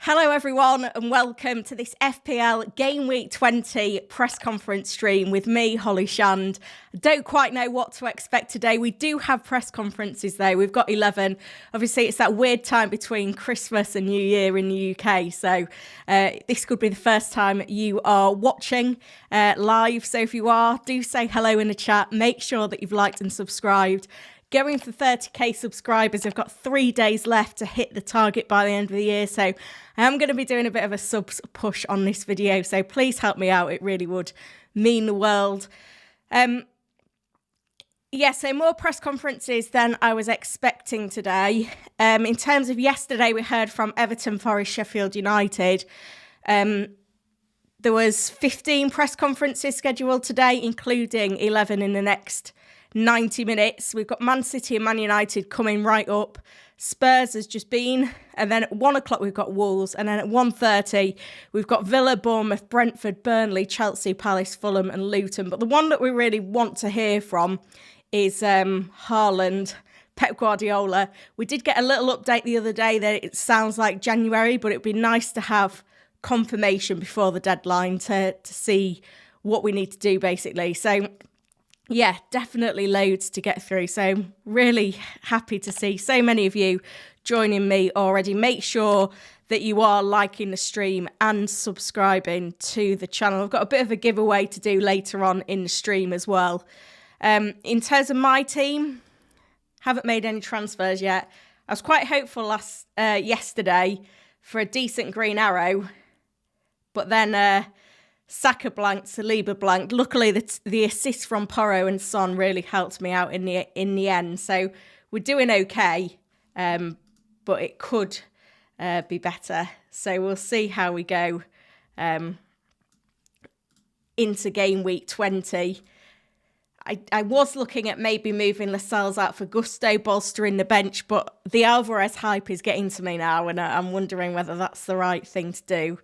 Hello everyone and welcome to this FPL Gameweek 20 press conference stream with me, Holly Shand. I don't quite know what to expect today. We do have press conferences though. We've got 11. Obviously it's that weird time between Christmas and New Year in the UK. So this could be the first time you are watching live. So if you are, do say hello in the chat. Make sure that you've liked and subscribed. Going for 30k subscribers. I've got 3 days left to hit the target by the end of the year. So I am going to be doing a bit of a subs push on this video. So please help me out. It really would mean the world. So more press conferences than I was expecting today. In terms of yesterday, we heard from Everton, Forest, Sheffield United. There was 15 press conferences scheduled today, including 11 in the next 90 minutes. We've got Man City and Man United coming right up. Spurs has just been, and then at 1 o'clock we've got Wolves, and then at 1:30 we've got Villa, Bournemouth, Brentford, Burnley, Chelsea, Palace, Fulham and Luton. But the one that we really want to hear from is Haaland, Pep Guardiola. We did get a little update the other day that it sounds like January, but it'd be nice to have confirmation before the deadline to see what we need to do basically. So yeah, definitely loads to get through. So really happy to see so many of you joining me already. Make sure that you are liking the stream and subscribing to the channel. I've got a bit of a giveaway to do later on in the stream as well. In terms of my team, haven't made any transfers yet. I was quite hopeful yesterday for a decent green arrow, but then Saka blanked, Saliba blanked. Luckily, the assist from Porro and Son really helped me out in the end. So we're doing okay, but it could be better. So we'll see how we go into game week 20. I was looking at maybe moving Lascelles out for Gusto, bolstering the bench, but the Alvarez hype is getting to me now, and I'm wondering whether that's the right thing to do.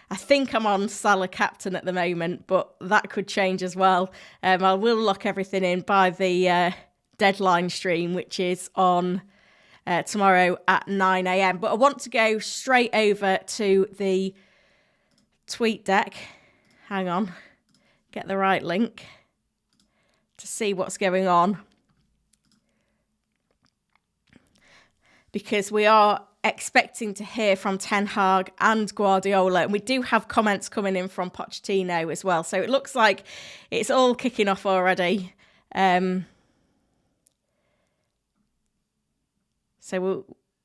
I think I'm on Salah captain at the moment, but that could change as well. I will lock everything in by the deadline stream, which is on tomorrow at 9 a.m. But I want to go straight over to the tweet deck. Hang on. Get the right link to see what's going on. Because we are expecting to hear from Ten Hag and Guardiola, and we do have comments coming in from Pochettino as well. So it looks like it's all kicking off already. So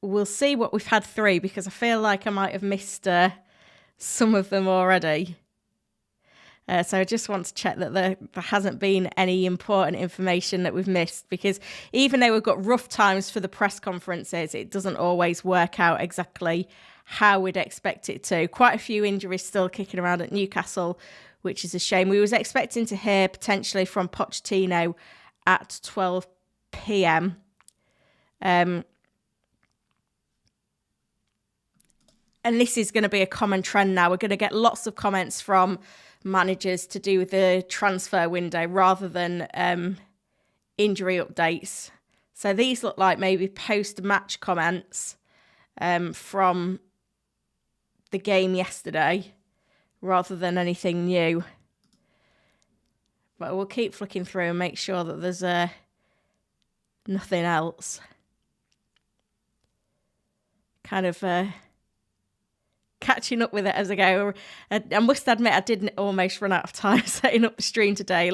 we'll see what we've had through, because I feel like I might have missed some of them already. So I just want to check that there hasn't been any important information that we've missed, because even though we've got rough times for the press conferences, it doesn't always work out exactly how we'd expect it to. Quite a few injuries still kicking around at Newcastle, which is a shame. We was expecting to hear potentially from Pochettino at 12 p.m. And this is going to be a common trend now. We're going to get lots of comments from managers to do with the transfer window rather than injury updates. So these look like maybe post-match comments from the game yesterday rather than anything new. But we'll keep flicking through and make sure that there's nothing else. Kind of catching up with it as I go. I must admit I did almost run out of time setting up the stream today.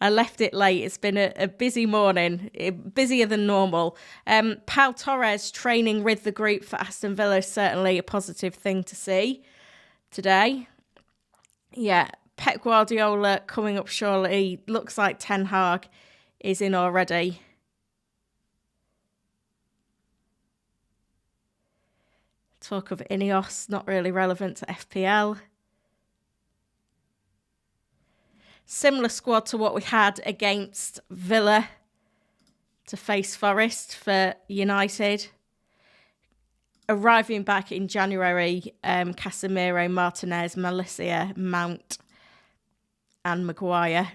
I left it late. It's been a busy morning, busier than normal. Pau Torres training with the group for Aston Villa is certainly a positive thing to see today. Yeah, Pep Guardiola coming up shortly. Looks like Ten Hag is in already. Talk of Ineos, not really relevant to FPL. Similar squad to what we had against Villa to face Forest for United. Arriving back in January, Casemiro, Martinez, Malacia, Mount and Maguire.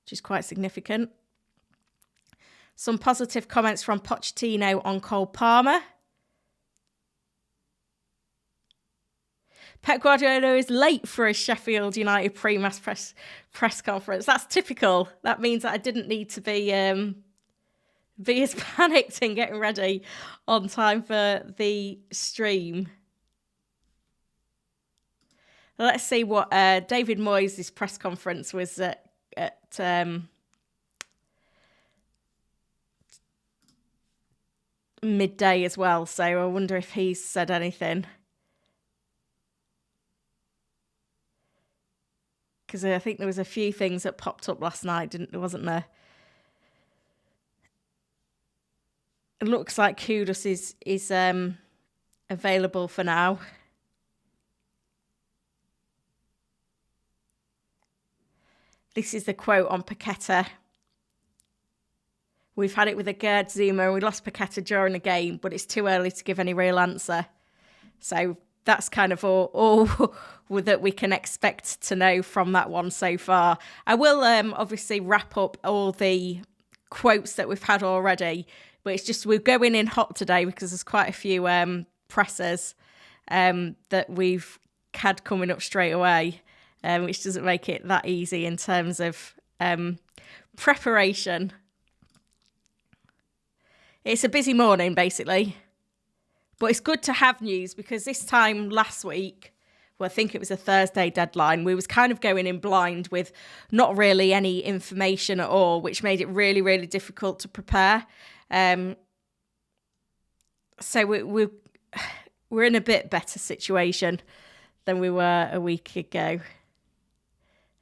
Which is quite significant. Some positive comments from Pochettino on Cole Palmer. Pep Guardiola is late for a Sheffield United pre-match press conference. That's typical. That means that I didn't need to be as panicked in getting ready on time for the stream. Let's see what David Moyes' press conference was at midday as well. So I wonder if he's said anything. Because I think there was a few things that popped up last night, wasn't there? It looks like Kudus is available for now. This is the quote on Paqueta. We've had it with a Gerd Zuma. We lost Paqueta during the game, but it's too early to give any real answer. So that's kind of all that we can expect to know from that one so far. I will obviously wrap up all the quotes that we've had already, but it's just we're going in hot today because there's quite a few pressers that we've had coming up straight away, which doesn't make it that easy in terms of preparation. It's a busy morning, basically. But it's good to have news because this time last week, well, I think it was a Thursday deadline, we was kind of going in blind with not really any information at all, which made it really, really difficult to prepare. So we're in a bit better situation than we were a week ago.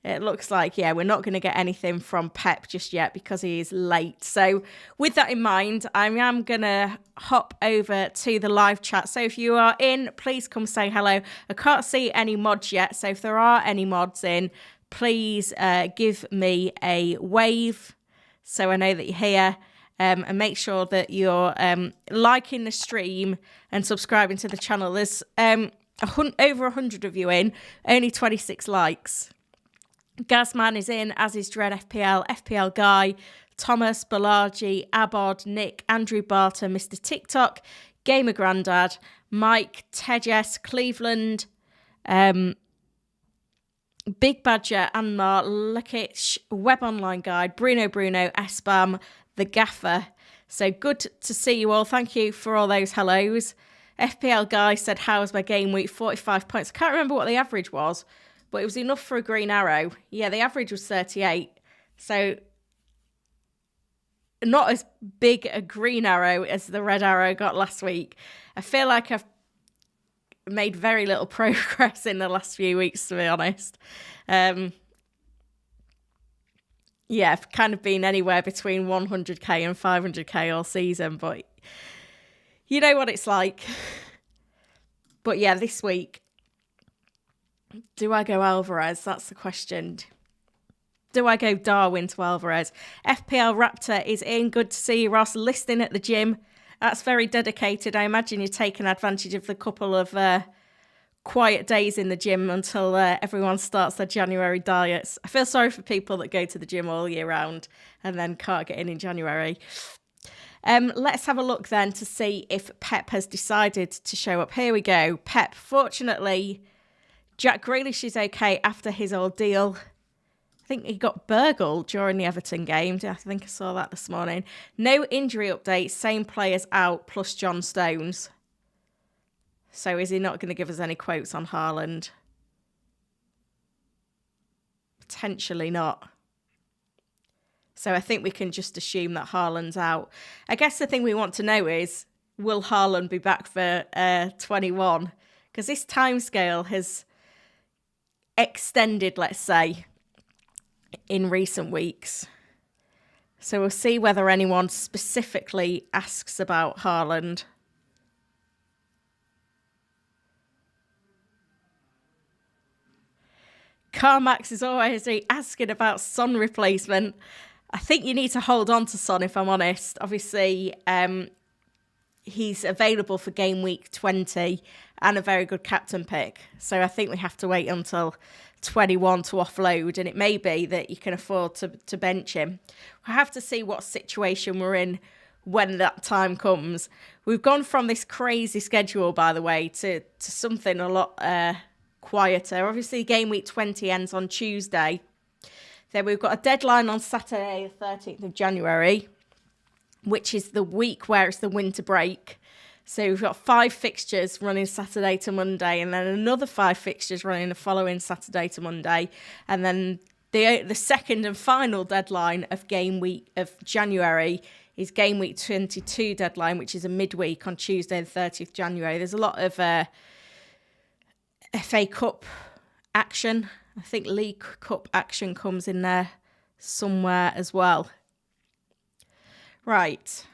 It looks like, we're not going to get anything from Pep just yet because he is late. So with that in mind, I am going to hop over to the live chat. So if you are in, please come say hello. I can't see any mods yet. So if there are any mods in, please give me a wave so I know that you're here. And make sure that you're liking the stream and subscribing to the channel. There's over 100 of you in, only 26 likes. Gazman is in, as is Dread FPL, FPL Guy, Thomas, Balaji, Abod, Nick, Andrew Barter, Mr. TikTok, Gamer Grandad, Mike, Tejes, Cleveland, Big Badger, Anmar, Lukic, Web Online Guide, Bruno, Espam, The Gaffer. So good to see you all. Thank you for all those hellos. FPL Guy said, how was my game week? 45 points. I can't remember what the average was, but it was enough for a green arrow. Yeah, the average was 38. So not as big a green arrow as the red arrow got last week. I feel like I've made very little progress in the last few weeks, to be honest. I've kind of been anywhere between 100k and 500k all season, but you know what it's like. But yeah, this week, do I go Alvarez? That's the question. Do I go Darwin to Alvarez? FPL Raptor is in. Good to see you, Ross. Listening at the gym. That's very dedicated. I imagine you're taking advantage of the couple of quiet days in the gym until everyone starts their January diets. I feel sorry for people that go to the gym all year round and then can't get in January. Let's have a look then to see if Pep has decided to show up. Here we go. Pep, fortunately, Jack Grealish is okay after his ordeal. I think he got burgled during the Everton game. I think I saw that this morning. No injury update. Same players out plus John Stones. So is he not going to give us any quotes on Haaland? Potentially not. So I think we can just assume that Haaland's out. I guess the thing we want to know is, will Haaland be back for 21? Because this timescale has extended, let's say, in recent weeks. So we'll see whether anyone specifically asks about Haaland. Carmax is always asking about Son replacement. I think you need to hold on to Son, if I'm honest. Obviously, he's available for game week 20 and a very good captain pick. So I think we have to wait until 21 to offload, and it may be that you can afford to bench him. We'll have to see what situation we're in when that time comes. We've gone from this crazy schedule, by the way, to something a lot quieter. Obviously, game week 20 ends on Tuesday. Then we've got a deadline on Saturday, the 13th of January, which is the week where it's the winter break. So we've got 5 fixtures running Saturday to Monday, and then another 5 fixtures running the following Saturday to Monday. And then the second and final deadline of game week of January is game week 22 deadline, which is a midweek on Tuesday, the 30th January. There's a lot of FA Cup action. I think League Cup action comes in there somewhere as well. Right.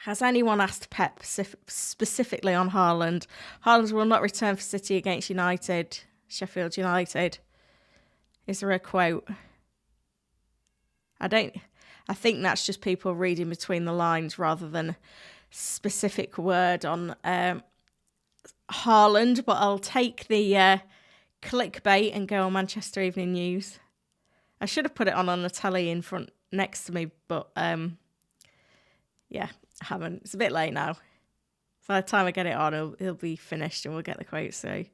Has anyone asked Pep specifically on Haaland? Haaland will not return for City against United, Sheffield United. Is there a quote? I think that's just people reading between the lines rather than specific word on Haaland. But I'll take the clickbait and go on Manchester Evening News. I should have put it on the telly in front next to me, but yeah, I haven't. It's a bit late now. So by the time I get it on, it'll be finished and we'll get the quote. So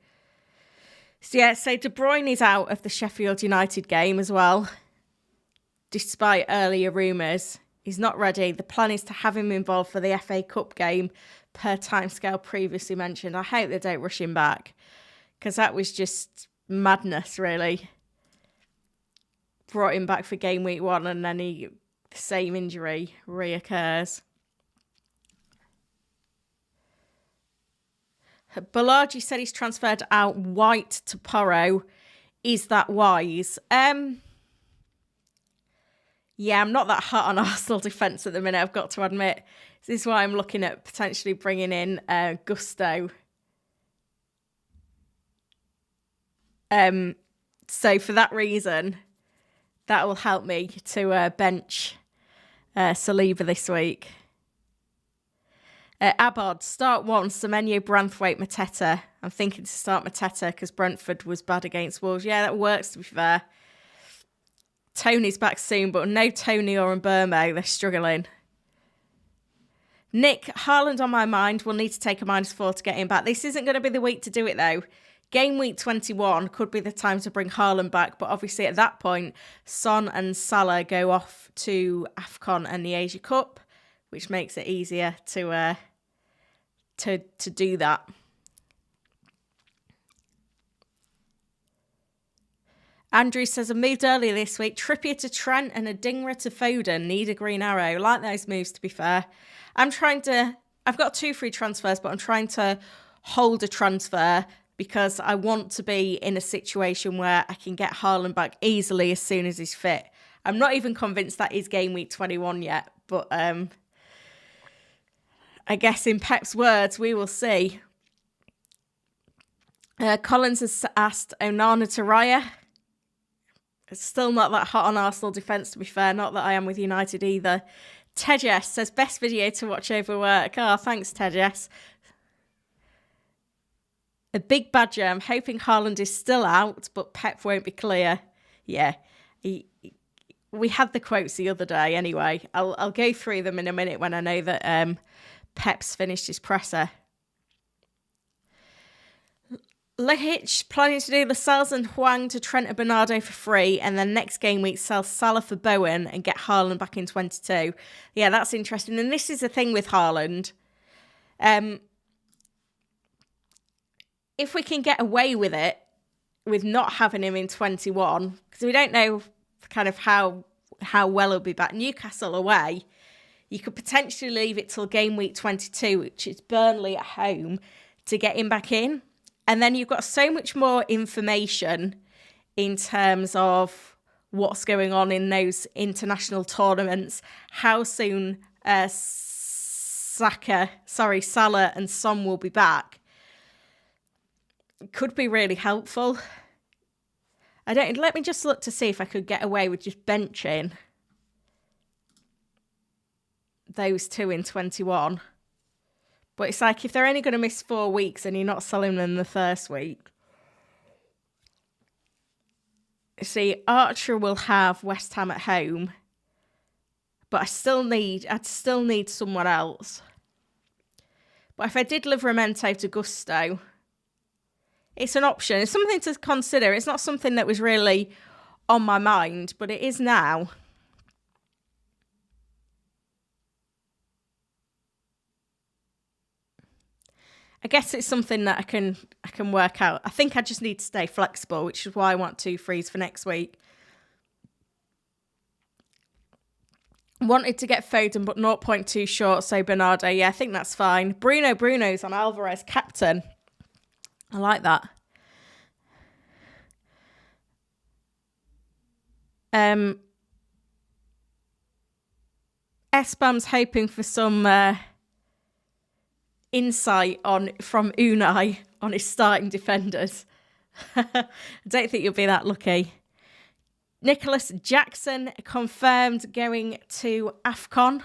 De Bruyne is out of the Sheffield United game as well. Despite earlier rumours, he's not ready. The plan is to have him involved for the FA Cup game per timescale previously mentioned. I hope they don't rush him back because that was just madness, really. Brought him back for game week 1 and then the same injury reoccurs. Balaji said he's transferred out White to Porro. Is that wise? Yeah, I'm not that hot on Arsenal defence at the minute, I've got to admit. This is why I'm looking at potentially bringing in Gusto. So for that reason, that will help me to bench Saliba this week. Abod, start 1, Semenyo, Branthwaite, Mateta. I'm thinking to start Mateta because Brentford was bad against Wolves. Yeah, that works, to be fair. Tony's back soon, but no Tony or Mbermo. They're struggling. Nick, Haaland on my mind. We'll need to take a -4 to get him back. This isn't going to be the week to do it, though. Game week 21 could be the time to bring Haaland back, but obviously at that point, Son and Salah go off to AFCON and the Asia Cup, which makes it easier to do that. Andrew says, I moved earlier this week. Trippier to Trent and a Dingra to Foden. Need a green arrow. Like those moves, to be fair. I've got 2 free transfers, but I'm trying to hold a transfer because I want to be in a situation where I can get Haaland back easily as soon as he's fit. I'm not even convinced that is game week 21 yet, but I guess in Pep's words, we will see. Collins has asked Onana to Raya. It's still not that hot on Arsenal defence, to be fair. Not that I am with United either. Tejas says, best video to watch over work. Oh, thanks, Tejas. A big badger. I'm hoping Haaland is still out, but Pep won't be clear. Yeah, we had the quotes the other day anyway. I'll go through them in a minute when I know that Pep's finished his presser. Lehich planning to do Lascelles and Huang to Trent and Bernardo for free, and then next game week sell Salah for Bowen and get Haaland back in 22. Yeah, that's interesting. And this is the thing with Haaland. If we can get away with it, with not having him in 21, because we don't know kind of how well he'll be back. Newcastle away, you could potentially leave it till game week 22, which is Burnley at home, to get him back in. And then you've got so much more information in terms of what's going on in those international tournaments, how soon Salah and Son will be back. It could be really helpful. Let me just look to see if I could get away with just benching those 2 in 21. But it's like if they're only going to miss 4 weeks and you're not selling them the first week. See, Archer will have West Ham at home, but I'd still need someone else. But if I did Livramento to Gusto, it's an option. It's something to consider. It's not something that was really on my mind, but it is now. I guess it's something that I can work out. I think I just need to stay flexible, which is why I want 2 frees for next week. Wanted to get Foden, but 0.2 short, so Bernardo. Yeah, I think that's fine. Bruno's on Alvarez, captain. I like that. Espam's hoping for some insight from Unai on his starting defenders. I don't think you'll be that lucky. Nicholas Jackson confirmed going to AFCON.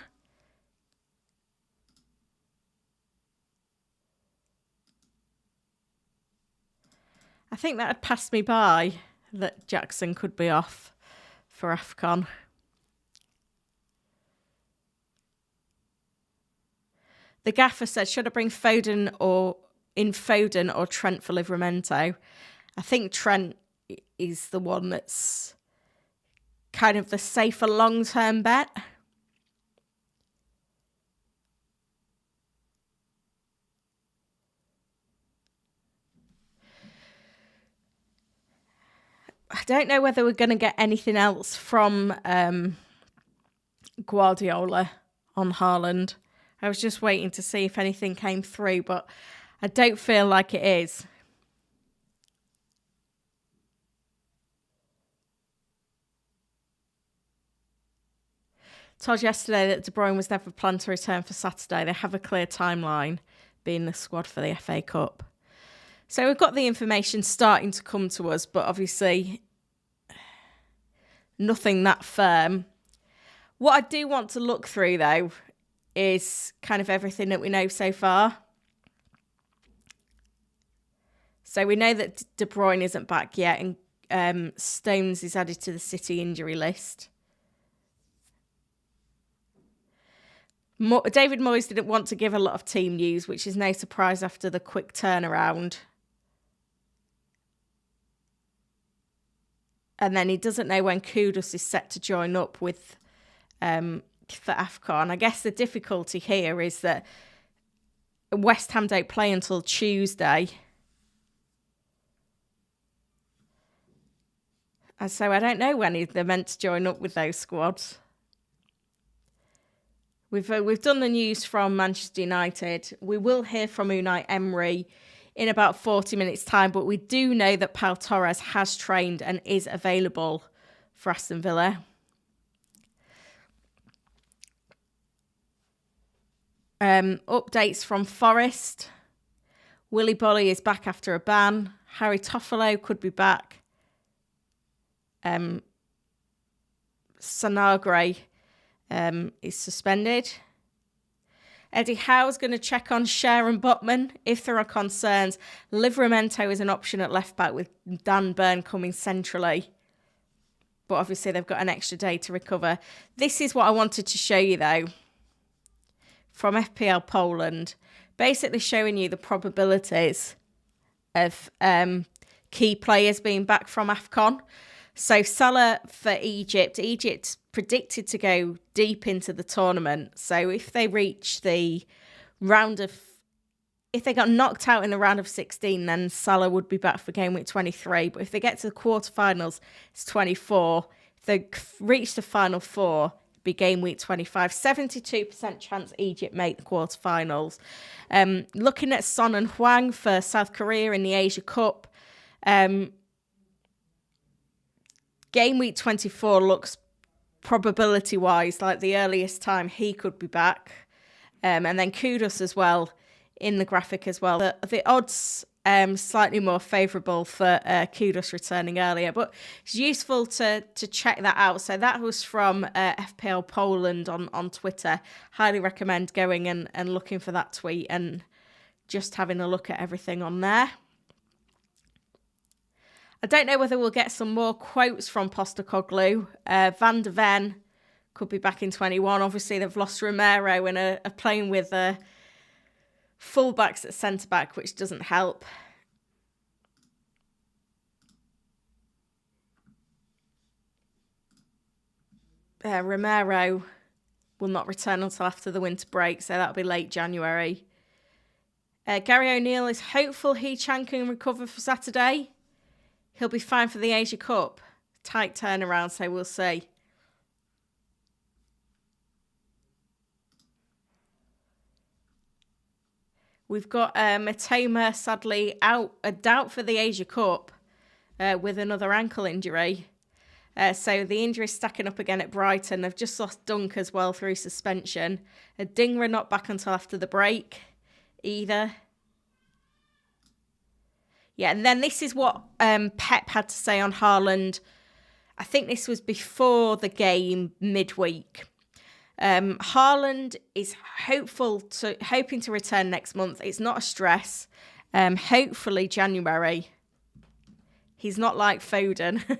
I think that had passed me by that Jackson could be off for AFCON. The gaffer said, should I bring Foden or Trent for Livramento? I think Trent is the one that's kind of the safer long-term bet. I don't know whether we're going to get anything else from Guardiola on Haaland. I was just waiting to see if anything came through, but I don't feel like it is. Told yesterday that De Bruyne was never planned to return for Saturday. They have a clear timeline, being the squad for the FA Cup. So we've got the information starting to come to us, but obviously nothing that firm. What I do want to look through, though, is kind of everything that we know so far. So we know that De Bruyne isn't back yet, and Stones is added to the City injury list. David Moyes didn't want to give a lot of team news, which is no surprise after the quick turnaround. And then he doesn't know when Kudus is set to join up with for AFCON. I guess the difficulty here is that West Ham don't play until Tuesday. And so I don't know when they're meant to join up with those squads. We've done the news from Manchester United. We will hear from Unai Emery in about 40 minutes' time, but we do know that Pau Torres has trained and is available for Aston Villa. Updates from Forest. Willy Bolly is back after a ban. Harry Toffolo could be back. Sanagre is suspended. Eddie Howe's going to check on Cher and Botman if there are concerns. Livramento is an option at left back with Dan Burn coming centrally. But obviously they've got an extra day to recover. This is what I wanted to show you though from FPL Poland. Basically showing you the probabilities of key players being back from AFCON. So Salah for Egypt. Egypt's predicted to go deep into the tournament. So if they reach the if they got knocked out in the round of 16, then Salah would be back for game week 23. But if they get to the quarterfinals, it's 24. If they reach the final four, it'd be game week 25. 72% chance Egypt make the quarterfinals. Looking at Son and Hwang for South Korea in the Asia Cup. Game week 24 looks probability-wise like the earliest time he could be back. And then Kudus as well in the graphic as well. The odds slightly more favourable for Kudus returning earlier, but it's useful to check that out. So that was from FPL Poland on Twitter. Highly recommend going and looking for that tweet and just having a look at everything on there. I don't know whether we'll get some more quotes from Postecoglou. Van de Ven could be back in 21. Obviously, they've lost Romero and are playing with fullbacks at centre-back, which doesn't help. Romero will not return until after the winter break, so that'll be late January. Gary O'Neill is hopeful Hee-Chan can recover for Saturday. He'll be fine for the Asia Cup. Tight turnaround, so we'll see. We've got Matoma sadly out, a doubt for the Asia Cup with another ankle injury. So the injury's stacking up again at Brighton. They've just lost Dunk as well through suspension. Dingra not back until after the break either. Yeah, and then this is what Pep had to say on Haaland. I think this was before the game midweek. Haaland is hoping to return next month. It's not a stress. Hopefully January. He's not like Foden.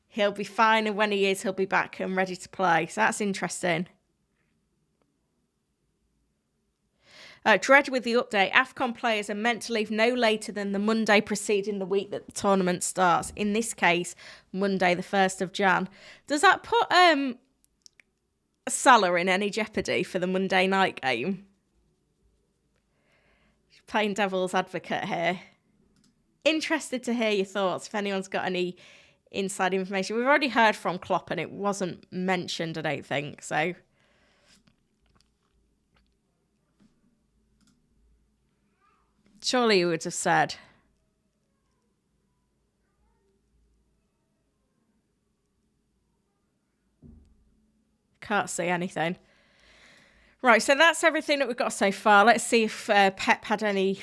He'll be fine, and when he is, he'll be back and ready to play. So that's interesting. Dread with the update. AFCON players are meant to leave no later than the Monday preceding the week that the tournament starts. In this case, Monday, the 1st of Jan. Does that put Salah in any jeopardy for the Monday night game? Playing devil's advocate here. Interested to hear your thoughts if anyone's got any inside information. We've already heard from Klopp and it wasn't mentioned, I don't think, so. Surely you would have said. Can't see anything. Right, so that's everything that we've got so far. Let's see if Pep had any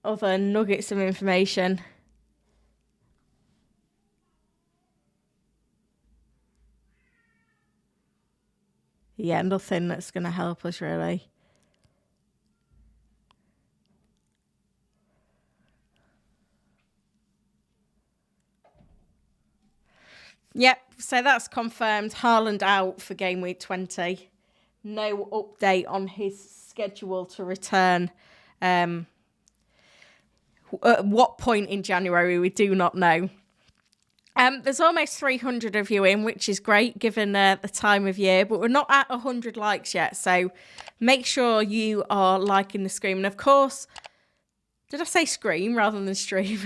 other nuggets of information. Yeah, nothing that's going to help us, really. Yep, so that's confirmed. Haaland out for game week 20. No update on his schedule to return. At what point in January, we do not know. There's almost 300 of you in, which is great given the time of year, but we're not at 100 likes yet. So make sure you are liking the stream. And of course, did I say scream rather than stream?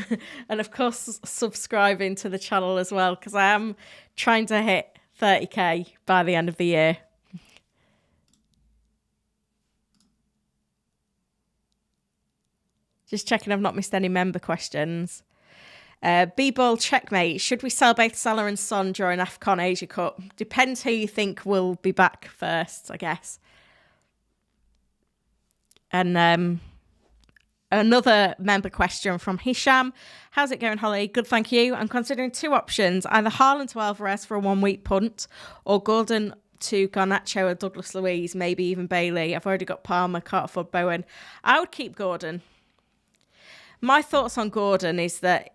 And of course, subscribing to the channel as well, because I am trying to hit 30k by the end of the year. Just checking I've not missed any member questions. B-Ball checkmate. Should we sell both Salah and Son during AFCON Asia Cup? Depends who you think will be back first, I guess. And another member question from Hisham. How's it going, Holly? Good, thank you. I'm considering two options. Either Haaland to Alvarez for a 1 week punt or Gordon to Garnacho or Douglas Luiz, maybe even Bailey. I've already got Palmer, can't afford Bowen. I would keep Gordon. My thoughts on Gordon is that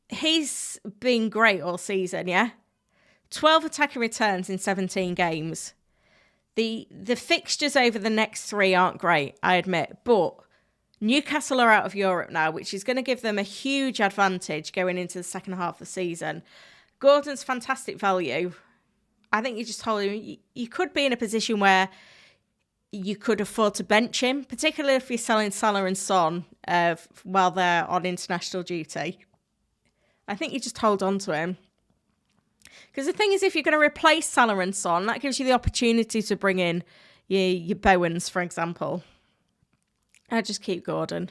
he's been great all season, yeah? 12 attacking returns in 17 games. The fixtures over the next 3 aren't great, I admit, but Newcastle are out of Europe now, which is going to give them a huge advantage going into the second half of the season. Gordon's fantastic value. I think you just told him you could be in a position where you could afford to bench him, particularly if you're selling Salah and Son while they're on international duty. I think you just hold on to him. Because the thing is, if you're going to replace Salah and Son, that gives you the opportunity to bring in your Bowens, for example. I'd just keep Gordon.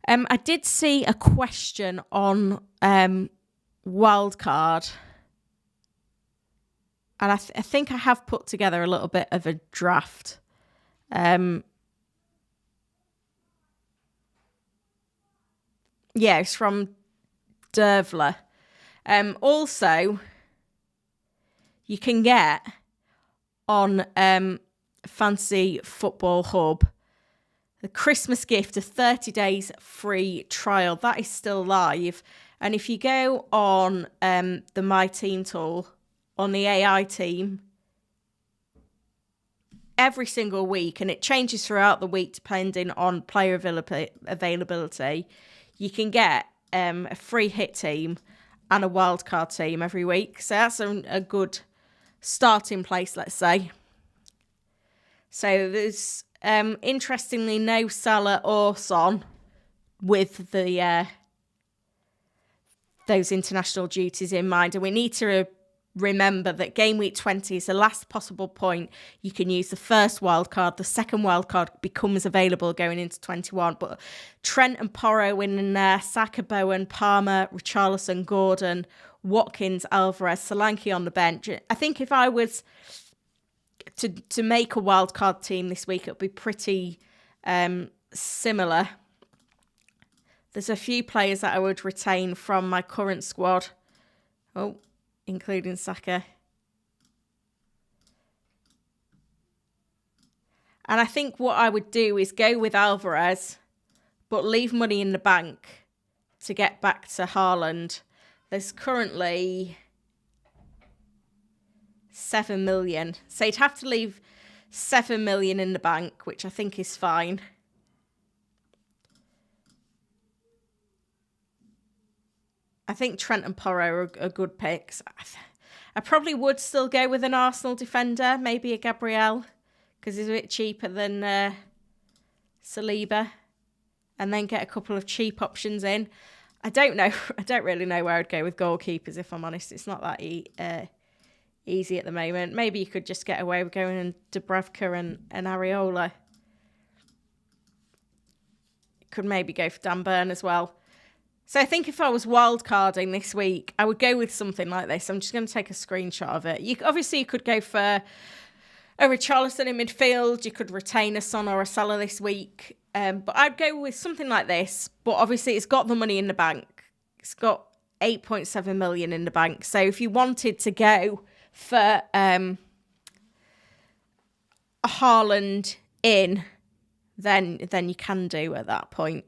I did see a question on wild card. And I think I have put together a little bit of a draft. Yeah, it's from Dervler. Also, you can get on Fantasy Football Hub the Christmas gift of 30 days free trial. That is still live. And if you go on the My Team tool on the AI team, every single week, and it changes throughout the week depending on player availability, you can get a free hit team and a wildcard team every week. So that's a good starting place, let's say. So there's interestingly no Salah or Son with the those international duties in mind, and we need to remember that game week 20 is the last possible point you can use the first wildcard. The second wildcard becomes available going into 21. But Trent and Porro in there, Saka, Bowen, Palmer, Richarlison, Gordon, Watkins, Alvarez, Solanke on the bench. I think if I was to make a wildcard team this week, it would be pretty similar. There's a few players that I would retain from my current squad. Oh, including Saka. And I think what I would do is go with Alvarez, but leave money in the bank to get back to Haaland. There's currently 7 million. So you'd have to leave 7 million in the bank, which I think is fine. I think Trent and Porro are good picks. I probably would still go with an Arsenal defender, maybe a Gabriel, because he's a bit cheaper than Saliba, and then get a couple of cheap options in. I don't know. I don't really know where I'd go with goalkeepers, if I'm honest. It's not that easy at the moment. Maybe you could just get away with going in Dubravka and Areola. Could maybe go for Dan Burn as well. So I think if I was wildcarding this week, I would go with something like this. I'm just going to take a screenshot of it. You could go for a Richarlison in midfield. You could retain a Son or a Salah this week. But I'd go with something like this. But obviously it's got the money in the bank. It's got 8.7 million in the bank. So if you wanted to go for a Haaland in, then you can do at that point.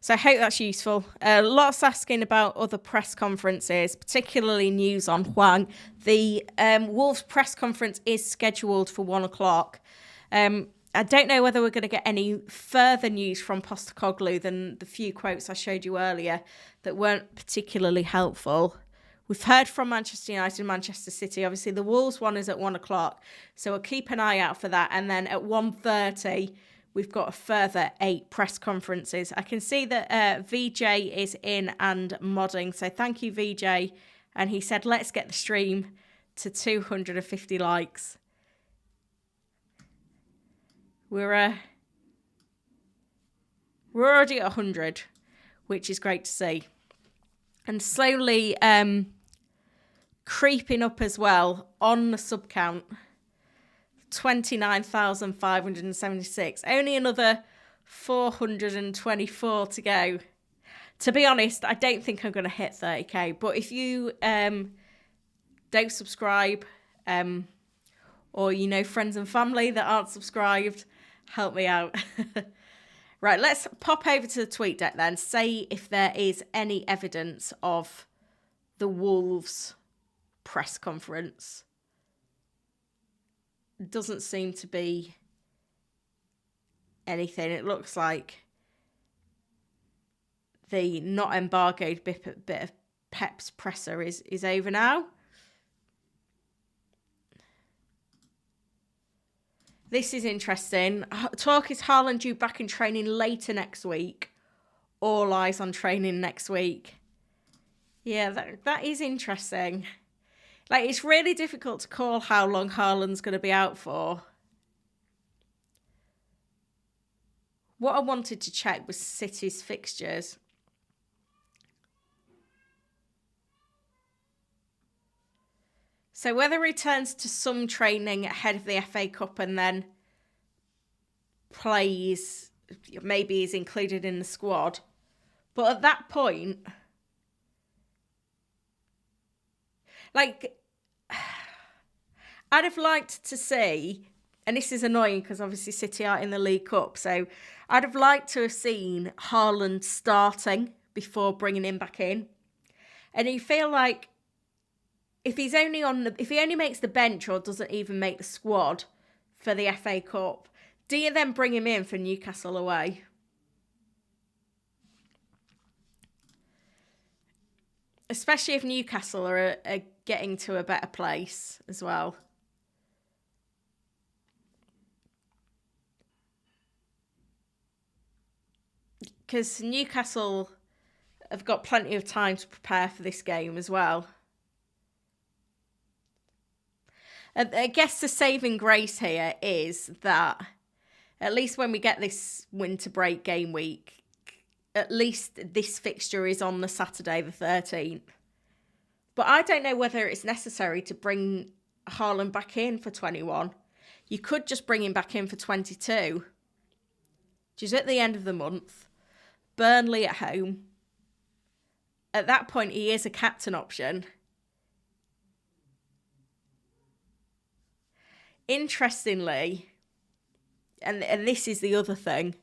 So I hope that's useful. Lots asking about other press conferences, particularly news on Hwang. The Wolves press conference is scheduled for 1 o'clock. I don't know whether we're going to get any further news from Postecoglou than the few quotes I showed you earlier that weren't particularly helpful. We've heard from Manchester United and Manchester City. Obviously, the Wolves one is at 1 o'clock, so we'll keep an eye out for that. And then at 1:30, we've got a further 8 press conferences. I can see that VJ is in and modding, so thank you, VJ. And he said, let's get the stream to 250 likes. We're already at 100, which is great to see. And slowly creeping up as well on the sub count. 29,576. Only another 424 to go. To be honest, I don't think I'm going to hit 30k. But if you don't subscribe, or you know friends and family that aren't subscribed, help me out. Right, let's pop over to the tweet deck then. Say if there is any evidence of the Wolves press conference. Doesn't seem to be anything. It looks like the not embargoed bit of Pep's presser is over now. This is interesting. Talk is Haaland due back in training later next week. All eyes on training next week. Yeah, that is interesting. Like, it's really difficult to call how long Haaland's going to be out for. What I wanted to check was City's fixtures. So whether he returns to some training ahead of the FA Cup and then plays, maybe he's included in the squad. But at that point, like, I'd have liked to see, and this is annoying because obviously City are in the League Cup, so I'd have liked to have seen Haaland starting before bringing him back in. And you feel like if he only makes the bench or doesn't even make the squad for the FA Cup, do you then bring him in for Newcastle away? Especially if Newcastle are getting to a better place as well. Because Newcastle have got plenty of time to prepare for this game as well. I guess the saving grace here is that at least when we get this winter break game week, at least this fixture is on the Saturday the 13th. But I don't know whether it's necessary to bring Haaland back in for 21. You could just bring him back in for 22, which is at the end of the month. Burnley at home. At that point, he is a captain option. Interestingly, and this is the other thing,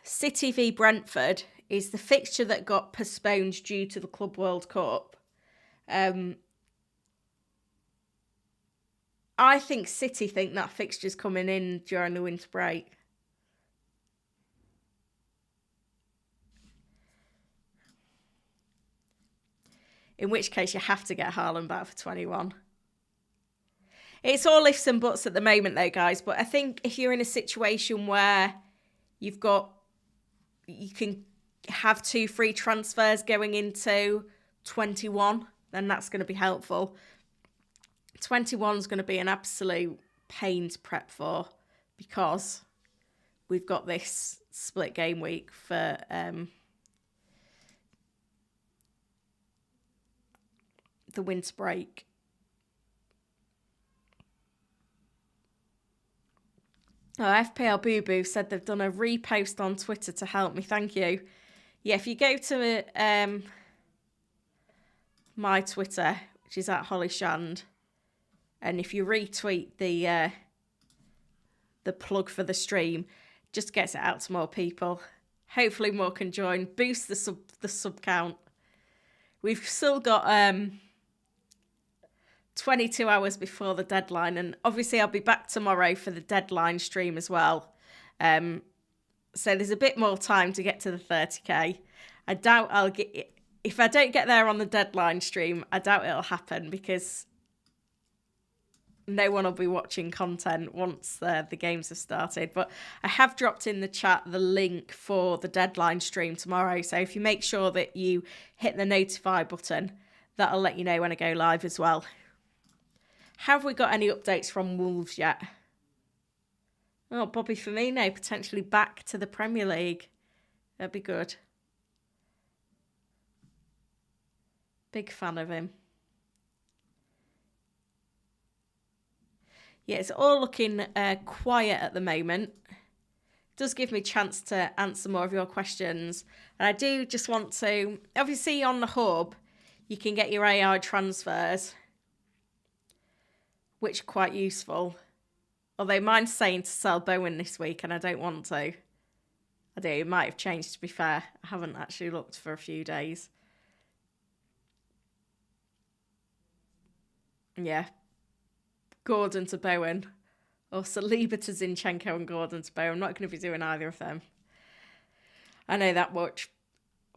City v Brentford is the fixture that got postponed due to the Club World Cup. I think City think that fixture's coming in during the winter break. In which case you have to get Haaland back for 21. It's all ifs and buts at the moment though, guys. But I think if you're in a situation where you can have 2 free transfers going into 21, then that's going to be helpful. 21 is going to be an absolute pain to prep for because we've got this split game week for the winter break. Oh, FPL Boo Boo said they've done a repost on Twitter to help me. Thank you. Yeah, if you go to my Twitter, which is at Holly Shand, and if you retweet the plug for the stream, just gets it out to more people. Hopefully more can join. Boost the sub count. We've still got 22 hours before the deadline, and obviously I'll be back tomorrow for the deadline stream as well. So there's a bit more time to get to the 30k. I doubt I'll get, if I don't get there on the deadline stream, I doubt it'll happen because no one will be watching content once the games have started. But I have dropped in the chat the link for the deadline stream tomorrow. So if you make sure that you hit the notify button, that'll let you know when I go live as well. Have we got any updates from Wolves yet? Oh, Bobby Firmino potentially back to the Premier League. That'd be good. Big fan of him. Yeah, it's all looking quiet at the moment. It does give me a chance to answer more of your questions. And I do just want to, obviously on the hub, you can get your AI transfers, which are quite useful. Although mine's saying to sell Bowen this week and I don't want to. I do, it might have changed to be fair. I haven't actually looked for a few days. Yeah. Gordon to Bowen. Or Saliba to Zinchenko and Gordon to Bowen. I'm not going to be doing either of them. I know that much.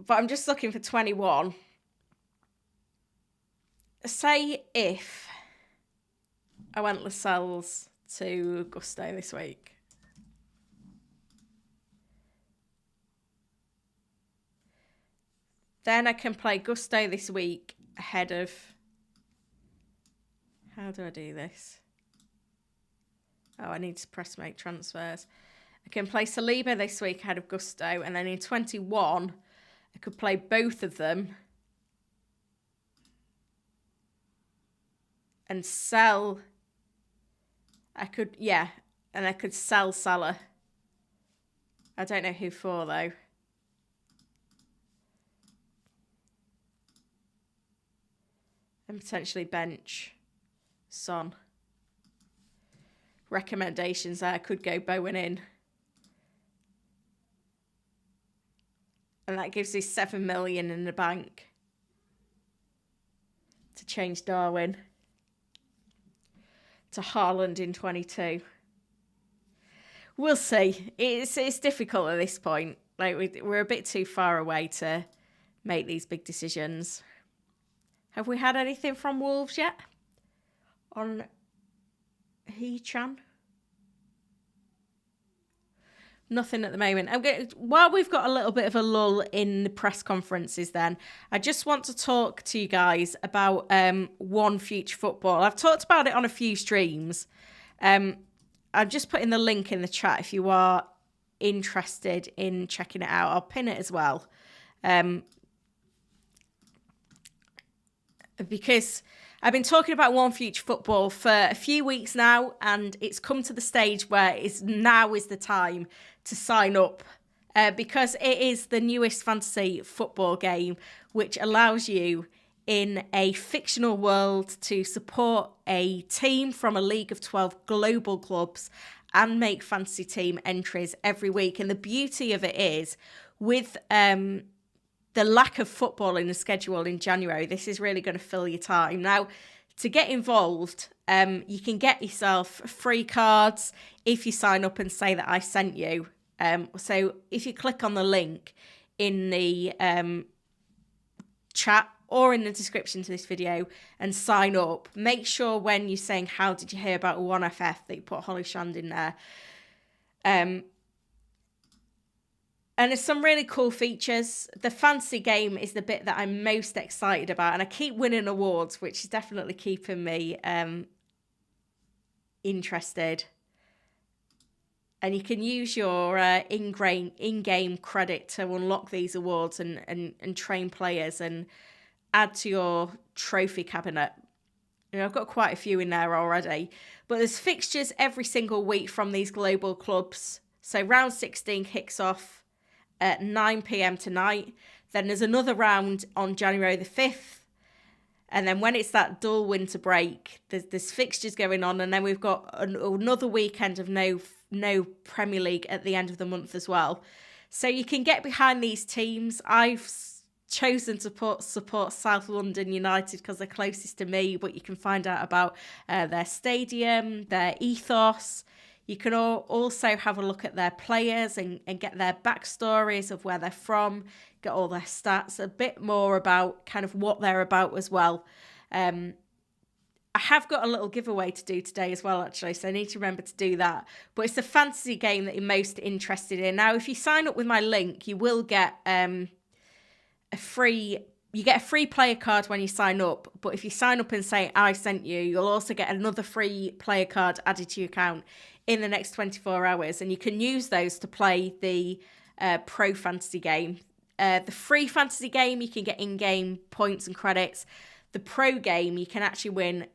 But I'm just looking for 21. Say if I went Lascelles to Gusto this week. Then I can play Gusto this week ahead of... How do I do this? Oh, I need to press make transfers. I can play Saliba this week ahead of Gusto, and then in 21, I could play both of them and sell. I could sell Salah. I don't know who for though. And potentially bench Son. Recommendations there. I could go Bowen in. And that gives me 7 million in the bank to change Darwin to Haaland in 22. We'll see. It's difficult at this point. Like we're a bit too far away to make these big decisions. Have we had anything from Wolves yet? On He-Chan? Nothing at the moment. While we've got a little bit of a lull in the press conferences then, I just want to talk to you guys about One Future Football. I've talked about it on a few streams. I've just put in the link in the chat if you are interested in checking it out. I'll pin it as well. Because I've been talking about One Future Football for a few weeks now, and it's come to the stage where now is the time to sign up because it is the newest fantasy football game, which allows you in a fictional world to support a team from a league of 12 global clubs and make fantasy team entries every week. And the beauty of it is with the lack of football in the schedule in January, this is really going to fill your time. Now, to get involved, you can get yourself free cards if you sign up and say that I sent you. So if you click on the link in the chat or in the description to this video and sign up, make sure when you're saying, how did you hear about 1FF, that you put Holly Shand in there. And there's some really cool features. The fantasy game is the bit that I'm most excited about. And I keep winning awards, which is definitely keeping me interested. And you can use your in-game credit to unlock these awards and train players and add to your trophy cabinet. You know, I've got quite a few in there already. But there's fixtures every single week from these global clubs. So round 16 kicks off at 9 p.m. tonight. Then there's another round on January the 5th. And then when it's that dull winter break, there's fixtures going on. And then we've got another weekend of no Premier League at the end of the month as well. So you can get behind these teams. I've chosen to support South London United because they're closest to me, but you can find out about their stadium, their ethos. You can also have a look at their players and get their backstories of where they're from, get all their stats, a bit more about kind of what they're about as well. I have got a little giveaway to do today as well, actually, so I need to remember to do that. But it's the fantasy game that you're most interested in. Now, if you sign up with my link, you will get a free player card when you sign up. But if you sign up and say, I sent you, you'll also get another free player card added to your account in the next 24 hours. And you can use those to play the pro fantasy game. The free fantasy game, you can get in-game points and credits. The pro game, you can actually win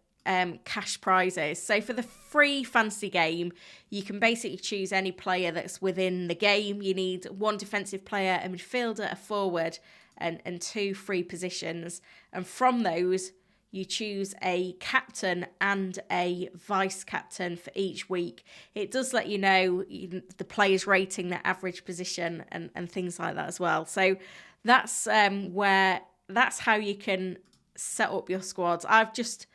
cash prizes. So for the free fantasy game, you can basically choose any player that's within the game. You need one defensive player, a midfielder, a forward, and 2 free positions. And from those, you choose a captain and a vice captain for each week. It does let you know the player's rating, their average position, and things like that as well. So that's how you can set up your squads. I've just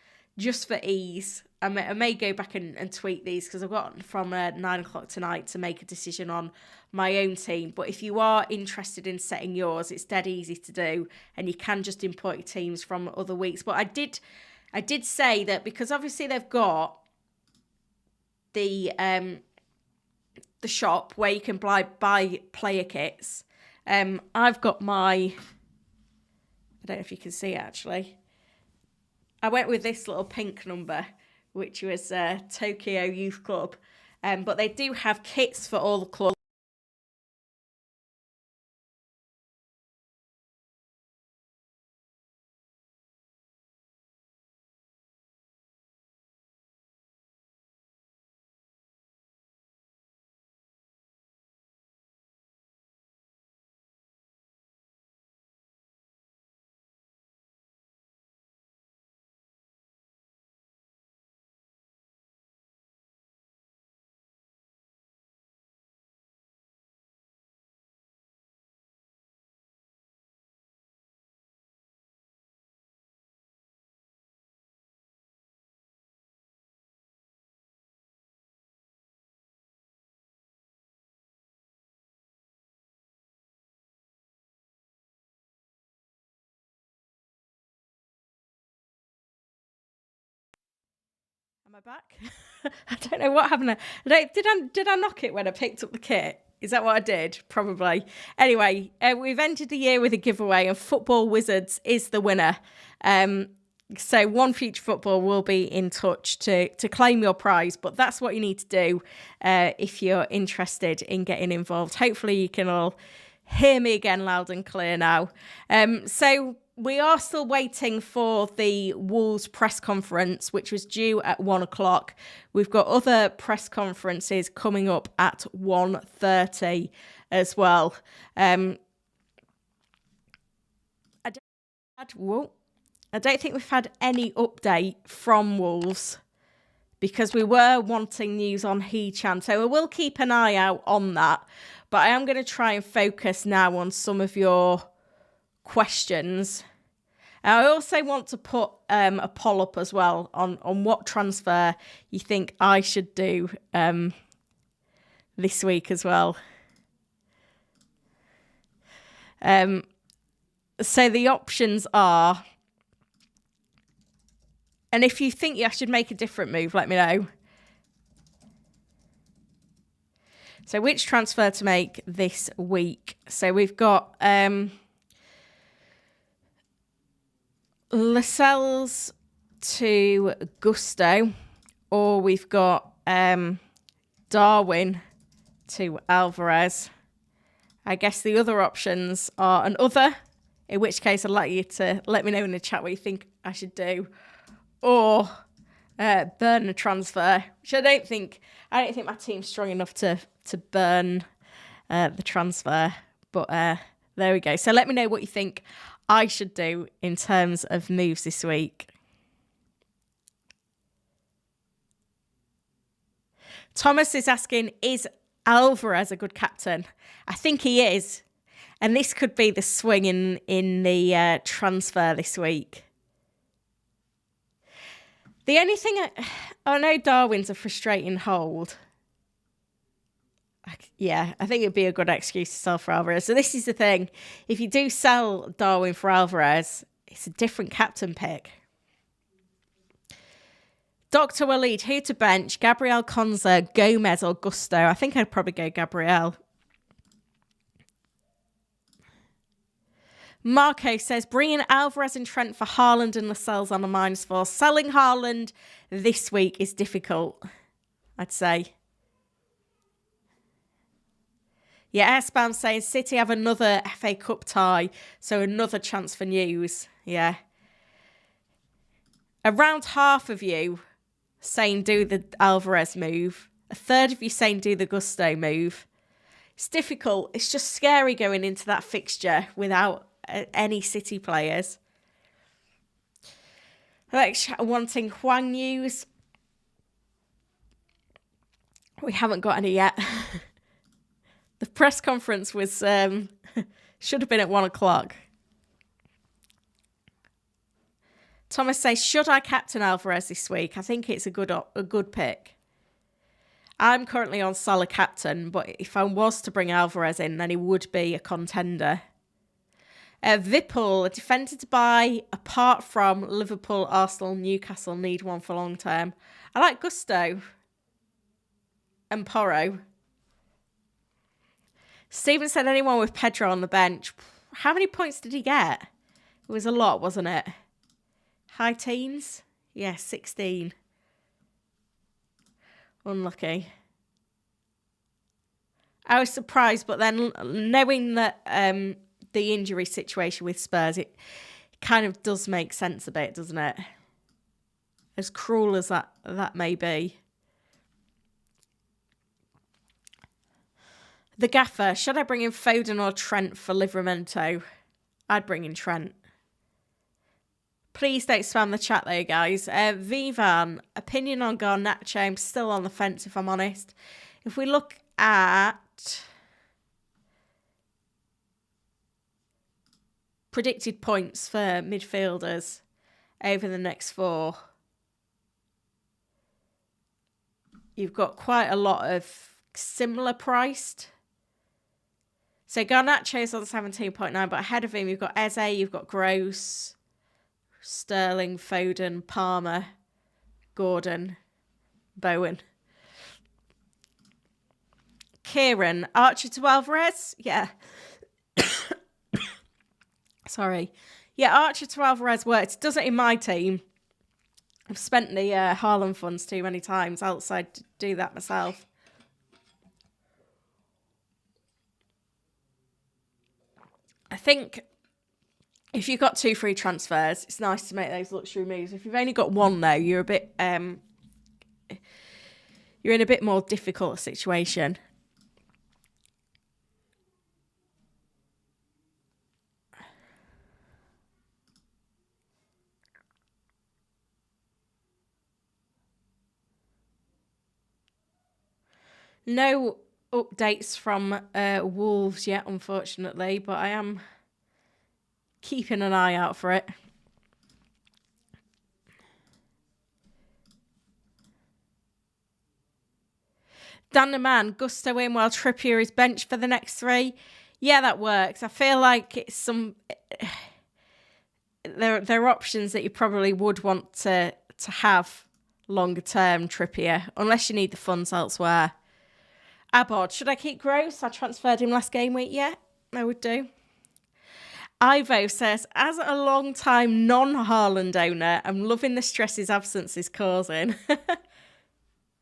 for ease, I may go back and tweak these because I've got from 9 o'clock tonight to make a decision on my own team. But if you are interested in setting yours, it's dead easy to do, and you can just import your teams from other weeks. But I did say that because obviously they've got the shop where you can buy player kits. I've got my, I don't know if you can see it actually. I went with this little pink number, which was Tokyo Youth Club. But they do have kits for all the clubs. Am I back? I don't know what happened there. Did I knock it when I picked up the kit? Is that what I did? Probably. Anyway, we've ended the year with a giveaway, and Football Wizards is the winner. So One Future Football will be in touch to claim your prize, but that's what you need to do if you're interested in getting involved. Hopefully you can all hear me again loud and clear now. So we are still waiting for the Wolves press conference, which was due at 1:00. We've got other press conferences coming up at 1:30 as well. I don't think we've had any update from Wolves because we were wanting news on Hee-Chan. So I will keep an eye out on that. But I am going to try and focus now on some of your questions. I also want to put a poll up as well on what transfer you think I should do this week as well. So the options are, and if you think I should make a different move, let me know. So which transfer to make this week? So we've got Lascelles to Gusto, or we've got Darwin to Alvarez. I guess the other options are an other, in which case I'd like you to let me know in the chat what you think I should do, or burn a transfer, which I don't think my team's strong enough to burn the transfer. But there we go. So let me know what you think I should do in terms of moves this week. Thomas is asking, is Alvarez a good captain? I think he is. And this could be the swing in the transfer this week. The only thing I know Darwin's a frustrating hold. Yeah, I think it'd be a good excuse to sell for Alvarez. So this is the thing. If you do sell Darwin for Alvarez, it's a different captain pick. Dr. Waleed, who to bench? Gabriel, Konza, Gomez or Gusto? I think I'd probably go Gabriel. Marco says, bringing Alvarez and Trent for Haaland and Lascelles on a -4. Selling Haaland this week is difficult, I'd say. Yeah, Airspam saying City have another FA Cup tie, so another chance for news. Yeah. Around half of you saying do the Alvarez move. A third of you saying do the Gusto move. It's difficult. It's just scary going into that fixture without any City players. Like wanting Hwang news. We haven't got any yet. The press conference was should have been at 1:00. Thomas says, should I captain Alvarez this week? I think it's a good pick. I'm currently on Salah captain, but if I was to bring Alvarez in, then he would be a contender. Vipul, a defender to buy apart from Liverpool, Arsenal, Newcastle, need one for long term. I like Gusto and Porro. Stephen said anyone with Pedro on the bench. How many points did he get? It was a lot, wasn't it? High teens? Yeah, 16. Unlucky. I was surprised, but then knowing that the injury situation with Spurs, it kind of does make sense a bit, doesn't it? As cruel as that may be. The gaffer, should I bring in Foden or Trent for Livramento? I'd bring in Trent. Please don't spam the chat though, guys. Vivan, opinion on Garnacho. I'm still on the fence, if I'm honest. If we look at predicted points for midfielders over the next 4, you've got quite a lot of similar priced. So Garnacho's on 17.9, but ahead of him you've got Eze, you've got Gross, Sterling, Foden, Palmer, Gordon. Bowen. Kieran, Archer to Alvarez? Yeah. Sorry. Yeah, Archer to Alvarez works. It doesn't in my team. I've spent the Haaland funds too many times outside to do that myself. I think if you've got 2 free transfers, it's nice to make those luxury moves. If you've only got one, though, you're in a bit more difficult situation. No updates from Wolves yet, unfortunately, but I am keeping an eye out for it. Dan the Man, Gusto in while Trippier is benched for the next 3. Yeah, that works. I feel like it's some... There are options that you probably would want to have longer term, Trippier, unless you need the funds elsewhere. Abod, should I keep Gross? I transferred him last game week. Yeah, I would do. Ivo says, as a long-time non-Haaland owner, I'm loving the stress his absence is causing.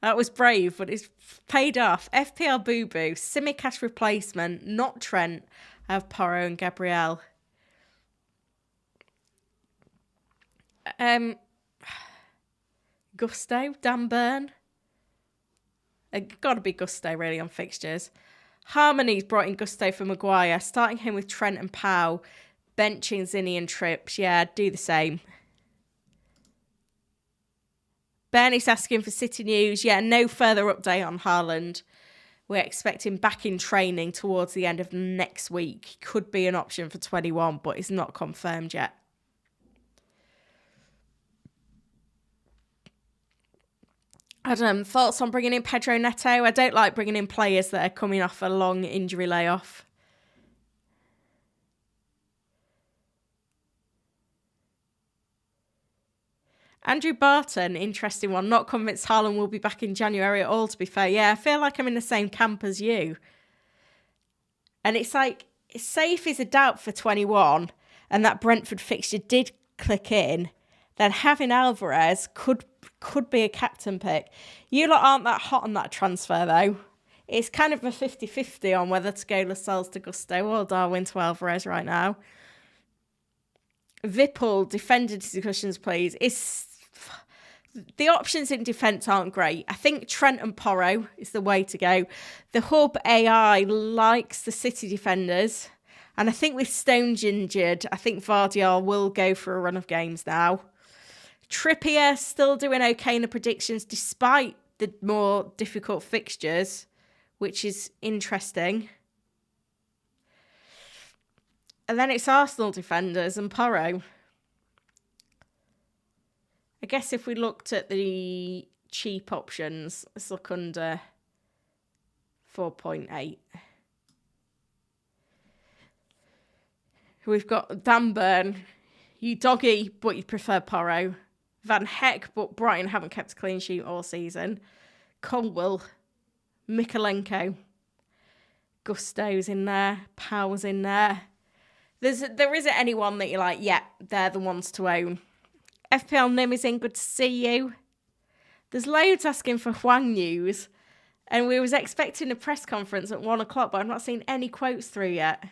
That was brave, but it's paid off. FPL Boo Boo, Simicash replacement, not Trent. I have Porro and Gabriel. Gusto, Dan Burn. Got to be Gusto, really, on fixtures. Harmony's brought in Gusto for Maguire, starting him with Trent and Powell, benching Zinni and Trips. Yeah, I'd do the same. Bernie's asking for City news. Yeah, no further update on Haaland. We're expecting back in training towards the end of next week. Could be an option for 21, but it's not confirmed yet. Adam, thoughts on bringing in Pedro Neto? I don't like bringing in players that are coming off a long injury layoff. Andrew Barton, interesting one. Not convinced Haaland will be back in January at all, to be fair. Yeah, I feel like I'm in the same camp as you. And it's like, say if he's a doubt for 21 and that Brentford fixture did click in, then having Alvarez could be a captain pick. You lot aren't that hot on that transfer, though. It's kind of a 50-50 on whether to go Lascelles to Gusto or Darwin to Alvarez right now. Vipple, defender discussions, please. The options in defence aren't great. I think Trent and Porro is the way to go. The Hub AI likes the City defenders. And I think with Stones injured, I think Vardyar will go for a run of games now. Trippier still doing okay in the predictions despite the more difficult fixtures, which is interesting. And then it's Arsenal defenders and Porro. I guess if we looked at the cheap options, let's look under 4.8. We've got Dan Burn. You doggy, but you prefer Porro. Van Heck, but Brighton haven't kept a clean sheet all season. Colwell. Mikolenko. Gusto's in there. Powell's in there. There isn't anyone that you're like, yeah, they're the ones to own. FPL Nim is in. Good to see you. There's loads asking for Hwang news. And we was expecting a press conference at 1 o'clock, but I've not seen any quotes through yet.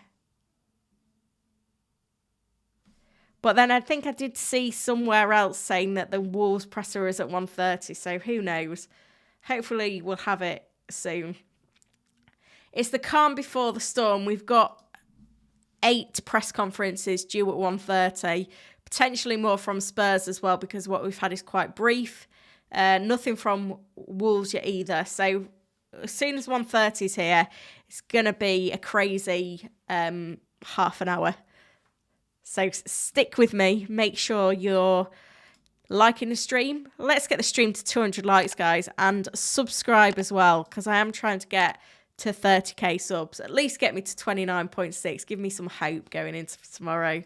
But then I think I did see somewhere else saying that the Wolves presser is at 1:30, so who knows? Hopefully we'll have it soon. It's the calm before the storm. We've got 8 press conferences due at 1:30, potentially more from Spurs as well, because what we've had is quite brief. Nothing from Wolves yet either. So as soon as 1:30 is here, it's going to be a crazy half an hour. So stick with me. Make sure you're liking the stream. Let's get the stream to 200 likes, guys. And subscribe as well, because I am trying to get to 30k subs. At least get me to 29.6. Give me some hope going into tomorrow.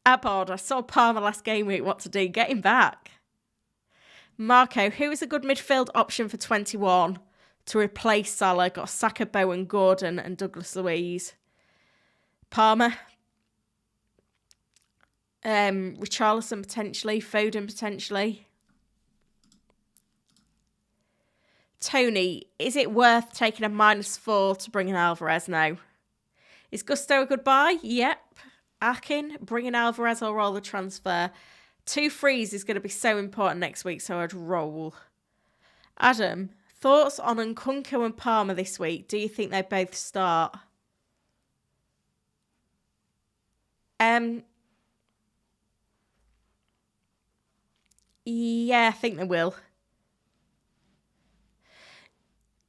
Abod, I saw Palmer last game week. What to do? Get him back. Marco, who is a good midfield option for 21 to replace Salah? Got Saka, Bowen, Gordon and Douglas Luiz. Palmer. Richarlison potentially. Foden potentially. Tony, is it worth taking a -4 to bring in Alvarez now? Is Gusto a good buy? Yep. Akin, bring in Alvarez or roll the transfer. 2 frees is going to be so important next week, so I'd roll. Adam, thoughts on Nkunku and Palmer this week? Do you think they both start? Yeah, I think they will.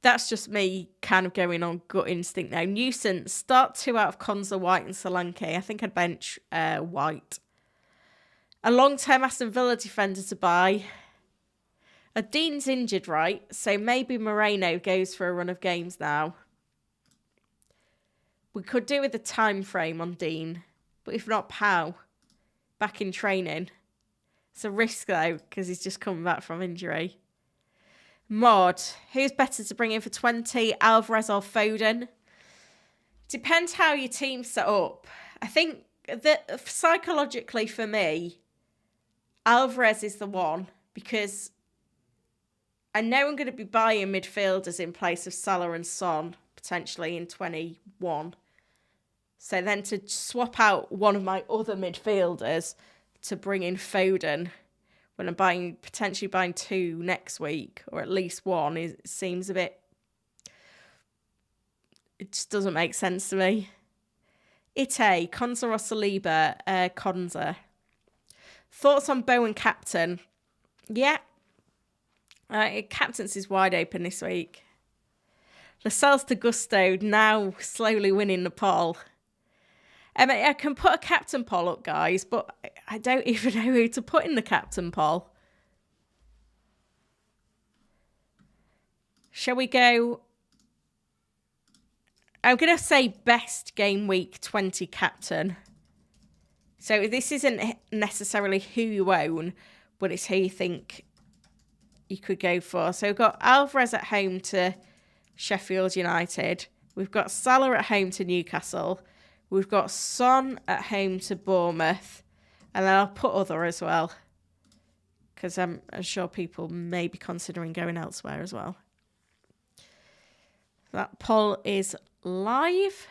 That's just me kind of going on gut instinct now. Nuisance, start 2 out of Konza, White and Solanke. I think I'd bench White. A long-term Aston Villa defender to buy. Dean's injured, right? So maybe Moreno goes for a run of games now. We could do with the time frame on Dean. But if not, Pau. Back in training. It's a risk, though, because he's just coming back from injury. Mod, who's better to bring in for 20, Alvarez or Foden? Depends how your team's set up. I think that psychologically for me, Alvarez is the one because I know I'm going to be buying midfielders in place of Salah and Son potentially in 21. So then to swap out one of my other midfielders to bring in Foden when I'm potentially buying 2 next week, or at least 1, it seems a bit... It just doesn't make sense to me. Ite, Konza or Saliba, Konza. Thoughts on Bowen captain? Yeah. Captaincy's wide open this week. Lascelles to Gusto, now slowly winning the poll. I can put a captain poll up, guys, but I don't even know who to put in the captain poll. Shall we go... I'm going to say best game week 20 captain. So this isn't necessarily who you own, but it's who you think you could go for. So we've got Alvarez at home to Sheffield United. We've got Salah at home to Newcastle. We've got Son at home to Bournemouth. And then I'll put other as well. Because I'm sure people may be considering going elsewhere as well. That poll is live.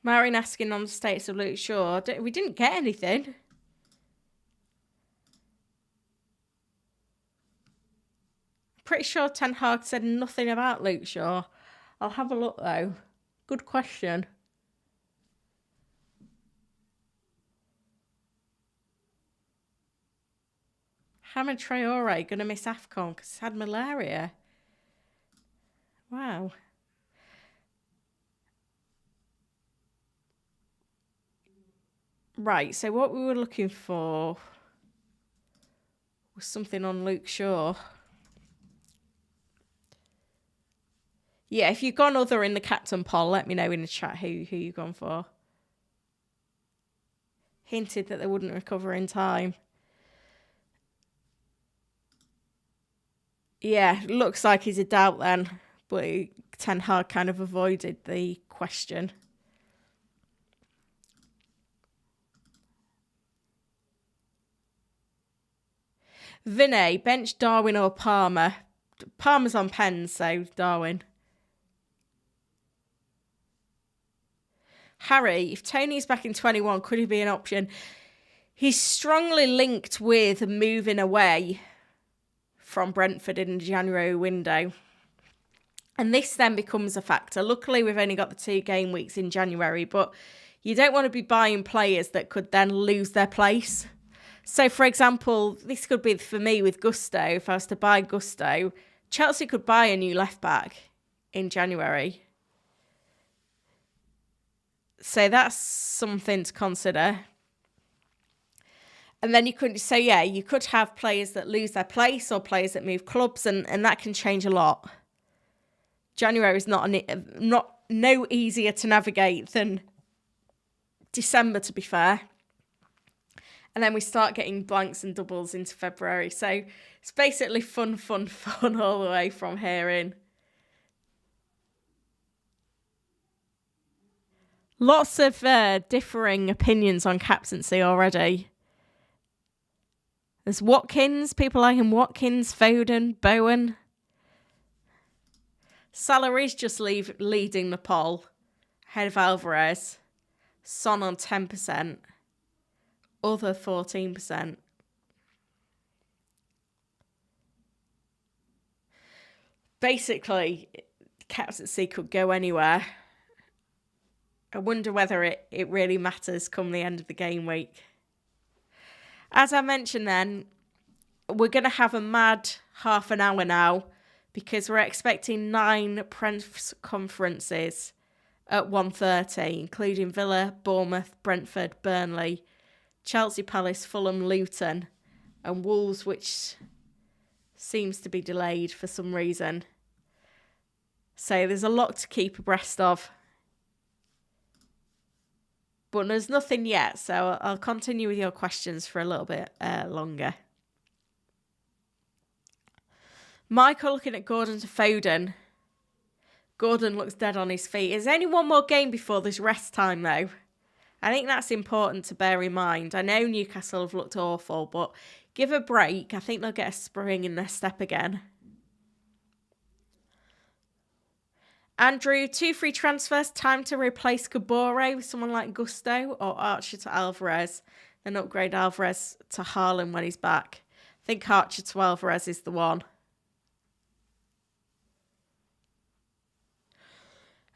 Marion asking on the status of Luke Shaw. We didn't get anything. Pretty sure Ten Hag said nothing about Luke Shaw. I'll have a look though. Good question. Hamid Traore going to miss AFCON because he's had malaria. Wow. Right, so what we were looking for was something on Luke Shaw. Yeah, if you've gone other in the captain poll, let me know in the chat who you've gone for. Hinted that they wouldn't recover in time. Yeah, looks like he's a doubt then, but Ten Hag kind of avoided the question. Vinay, bench Darwin or Palmer? Palmer's on pens, so Darwin. Harry, if Tony's back in 21, could he be an option? He's strongly linked with moving away from Brentford in the January window. And this then becomes a factor. Luckily, we've only got the 2 game weeks in January, but you don't want to be buying players that could then lose their place. So, for example, this could be for me with Gusto. If I was to buy Gusto, Chelsea could buy a new left-back in January. So that's something to consider. And then you could have players that lose their place or players that move clubs, and that can change a lot. January is no easier to navigate than December, to be fair. And then we start getting blanks and doubles into February. So it's basically fun all the way from here in. Lots of differing opinions on captaincy already. There's Watkins, people like him, Watkins, Foden, Bowen. Salah is just leading the poll, ahead of Alvarez. Son on 10%, other 14%. Basically, captaincy could go anywhere. I wonder whether it really matters come the end of the game week. As I mentioned then, we're going to have a mad half an hour now because we're expecting 9 press conferences at 1:30, including Villa, Bournemouth, Brentford, Burnley, Chelsea, Palace, Fulham, Luton, and Wolves, which seems to be delayed for some reason. So there's a lot to keep abreast of. But there's nothing yet, so I'll continue with your questions for a little bit longer. Michael looking at Gordon to Foden. Gordon looks dead on his feet. Is there only one more game before there's rest time, though? I think that's important to bear in mind. I know Newcastle have looked awful, but give a break. I think they'll get a spring in their step again. Andrew, 2 free transfers. Time to replace Kabore with someone like Gusto or Archer to Alvarez. Then upgrade Alvarez to Haaland when he's back. I think Archer to Alvarez is the one.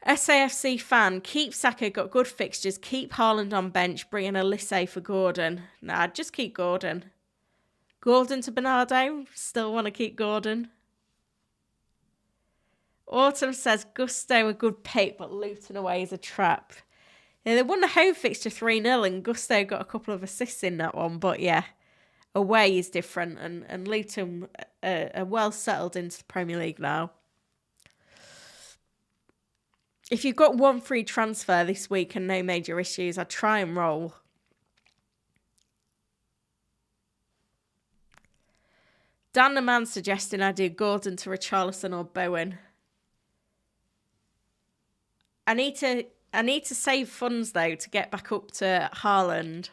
SAFC fan, keep Saka, got good fixtures. Keep Haaland on bench. Bring in Olise for Gordon. Nah, just keep Gordon. Gordon to Bernardo. Still want to keep Gordon. Autumn says Gusto a good pick, but Luton away is a trap. Yeah, they won the home fixture 3-0 and Gusto got a couple of assists in that one. But yeah, away is different and Luton are well settled into the Premier League now. If you've got 1 free transfer this week and no major issues, I'd try and roll. Dan the man suggesting I do Gordon to Richarlison or Bowen. I need to save funds though to get back up to Haaland.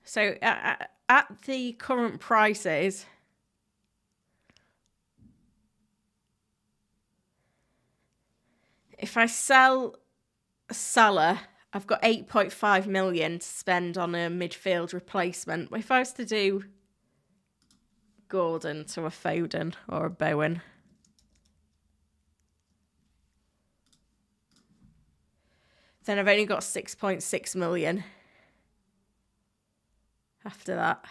So at the current prices, if I sell Salah, I've got 8.5 million to spend on a midfield replacement. If I was to do Gordon to a Foden or a Bowen, then I've only got 6.6 million after that.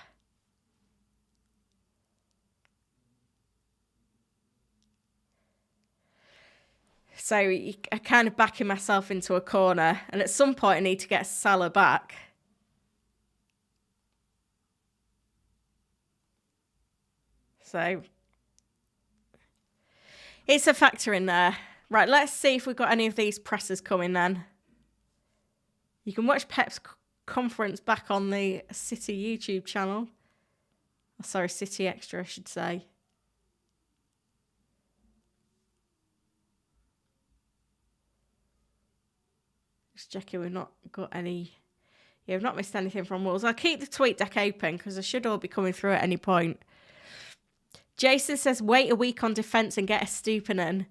So I kind of backing myself into a corner. And at some point, I need to get Salah back. So it's a factor in there. Right, let's see if we've got any of these presses coming then. You can watch Pep's conference back on the City YouTube channel. Oh, sorry, City Extra, I should say. Just checking we've not got any... Yeah, we've not missed anything from Wolves. I'll keep the tweet deck open because I should all be coming through at any point. Jason says, wait a week on defence and get a Stupinan.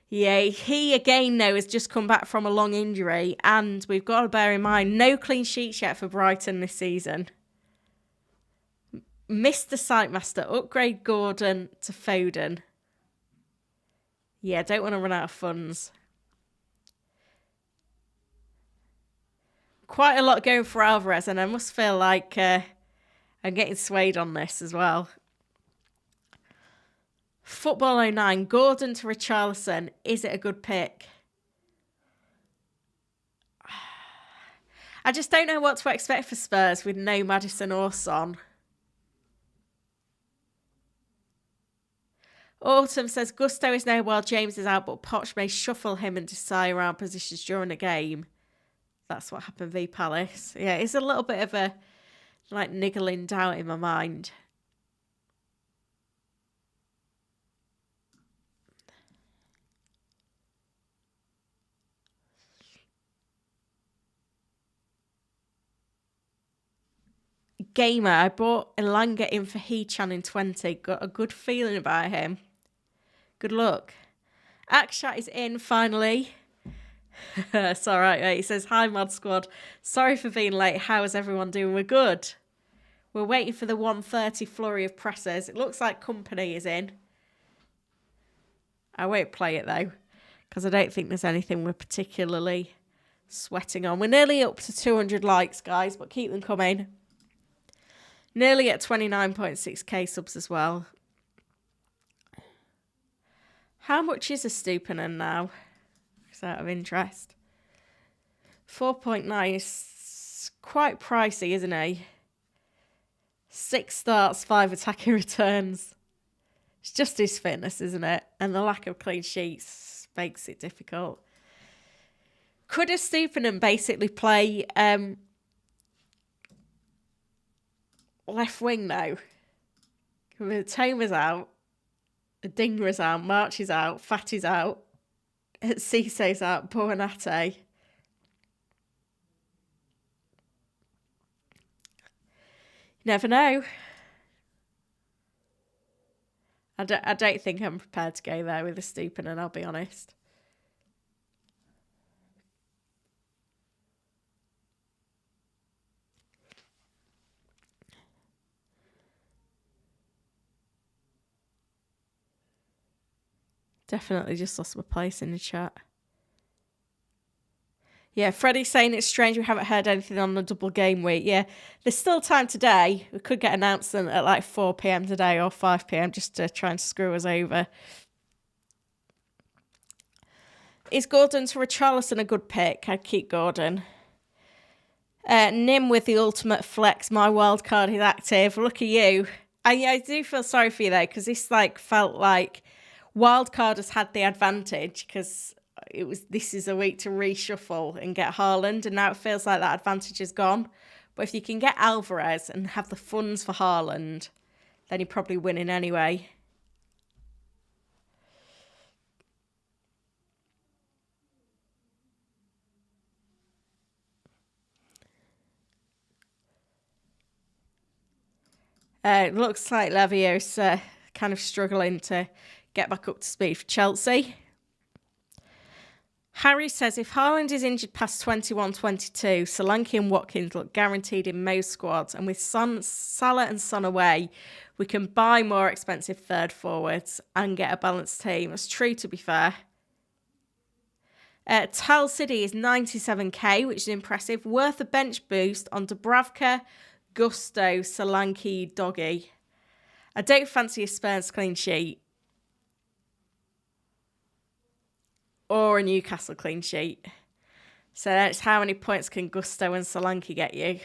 Yeah, he again, though, has just come back from a long injury. And we've got to bear in mind, no clean sheets yet for Brighton this season. Mr. Sightmaster, upgrade Gordon to Foden. Yeah, don't want to run out of funds. Quite a lot going for Alvarez, and I must feel like I'm getting swayed on this as well. Football 09, Gordon to Richarlison. Is it a good pick? I just don't know what to expect for Spurs with no Maddison or Son. Autumn says Gusto is now while James is out, but Poch may shuffle him and decide around positions during a game. That's what happened v Palace. Yeah, it's a little bit of a niggling doubt in my mind. Gamer, I bought Elanga in for Hee-chan in 20. Got a good feeling about him. Good luck. Akshat is in finally. It's all right, mate. He says, hi, Mod Squad. Sorry for being late. How is everyone doing? We're good. We're waiting for the 1:30 flurry of pressers. It looks like company is in. I won't play it, though, because I don't think there's anything we're particularly sweating on. We're nearly up to 200 likes, guys, but keep them coming. Nearly at 29.6k subs as well. How much is a Stupinan now? It's out of interest. 4.9 is quite pricey, isn't he? 6 starts, 5 attacking returns. It's just his fitness, isn't it? And the lack of clean sheets makes it difficult. Could a Stupinan basically play left wing now? With Toma's out, Dingra's out, March is out, Fatty's out, Cisse's out, Buonate. Never know. I don't think I'm prepared to go there with a Stupinan, I'll be honest. Definitely just lost my place in the chat. Yeah, Freddie's saying it's strange we haven't heard anything on the double game week. Yeah, there's still time today. We could get an announcement at like 4 p.m. today or 5 p.m. just to try and screw us over. Is Gordon to Richarlison a good pick? I'd keep Gordon. Nim with the ultimate flex. My wild card is active. Look at you. I do feel sorry for you though, because this felt like wildcard has had the advantage because this is a week to reshuffle and get Haaland, and now it feels like that advantage is gone. But if you can get Alvarez and have the funds for Haaland, then you're probably winning anyway. It looks like Levio's kind of struggling to get back up to speed for Chelsea. Harry says, if Haaland is injured past 21-22, Solanke and Watkins look guaranteed in most squads, and with Salah and Son away, we can buy more expensive third forwards and get a balanced team. That's true, to be fair. Tal City is 97k, which is impressive. Worth a bench boost on Dubravka, Gusto, Solanke, Doggy. I don't fancy a Spurs clean sheet. Or a Newcastle clean sheet. So that's how many points can Gusto and Solanke get you?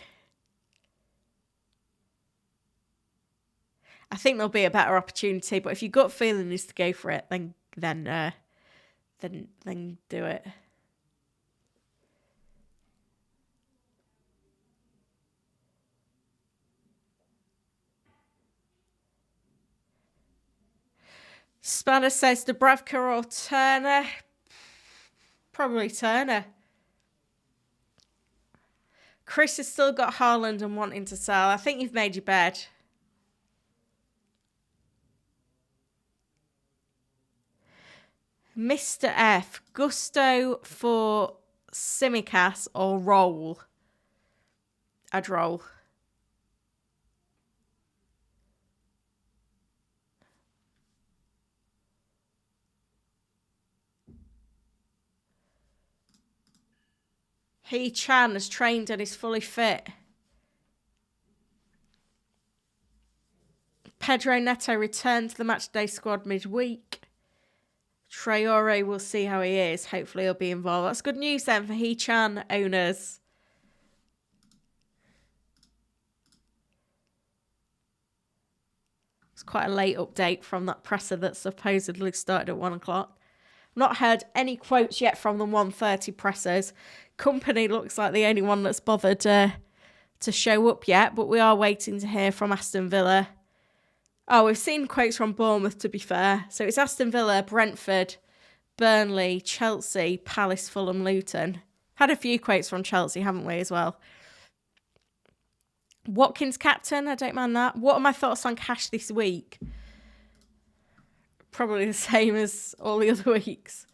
I think there'll be a better opportunity, but if your gut feeling is to go for it, then do it. Spanner says Dubravka or Turner. Probably Turner. Chris has still got Haaland and wanting to sell. I think you've made your bed. Mr. F. Gusto for Simicas or roll? I'd roll. Chan has trained and is fully fit. Pedro Neto returned to the matchday squad midweek. Traore, we'll see how he is. Hopefully he'll be involved. That's good news then for Chan owners. It's quite a late update from that presser that supposedly started at 1 o'clock. Not heard any quotes yet from the 1:30 pressers. Company looks like the only one that's bothered to show up yet, but we are waiting to hear from Aston Villa. Oh, we've seen quotes from Bournemouth, to be fair. So it's Aston Villa, Brentford, Burnley, Chelsea, Palace, Fulham, Luton. Had a few quotes from Chelsea, haven't we, as well? Watkins captain, I don't mind that. What are my thoughts on cash this week? Probably the same as all the other weeks.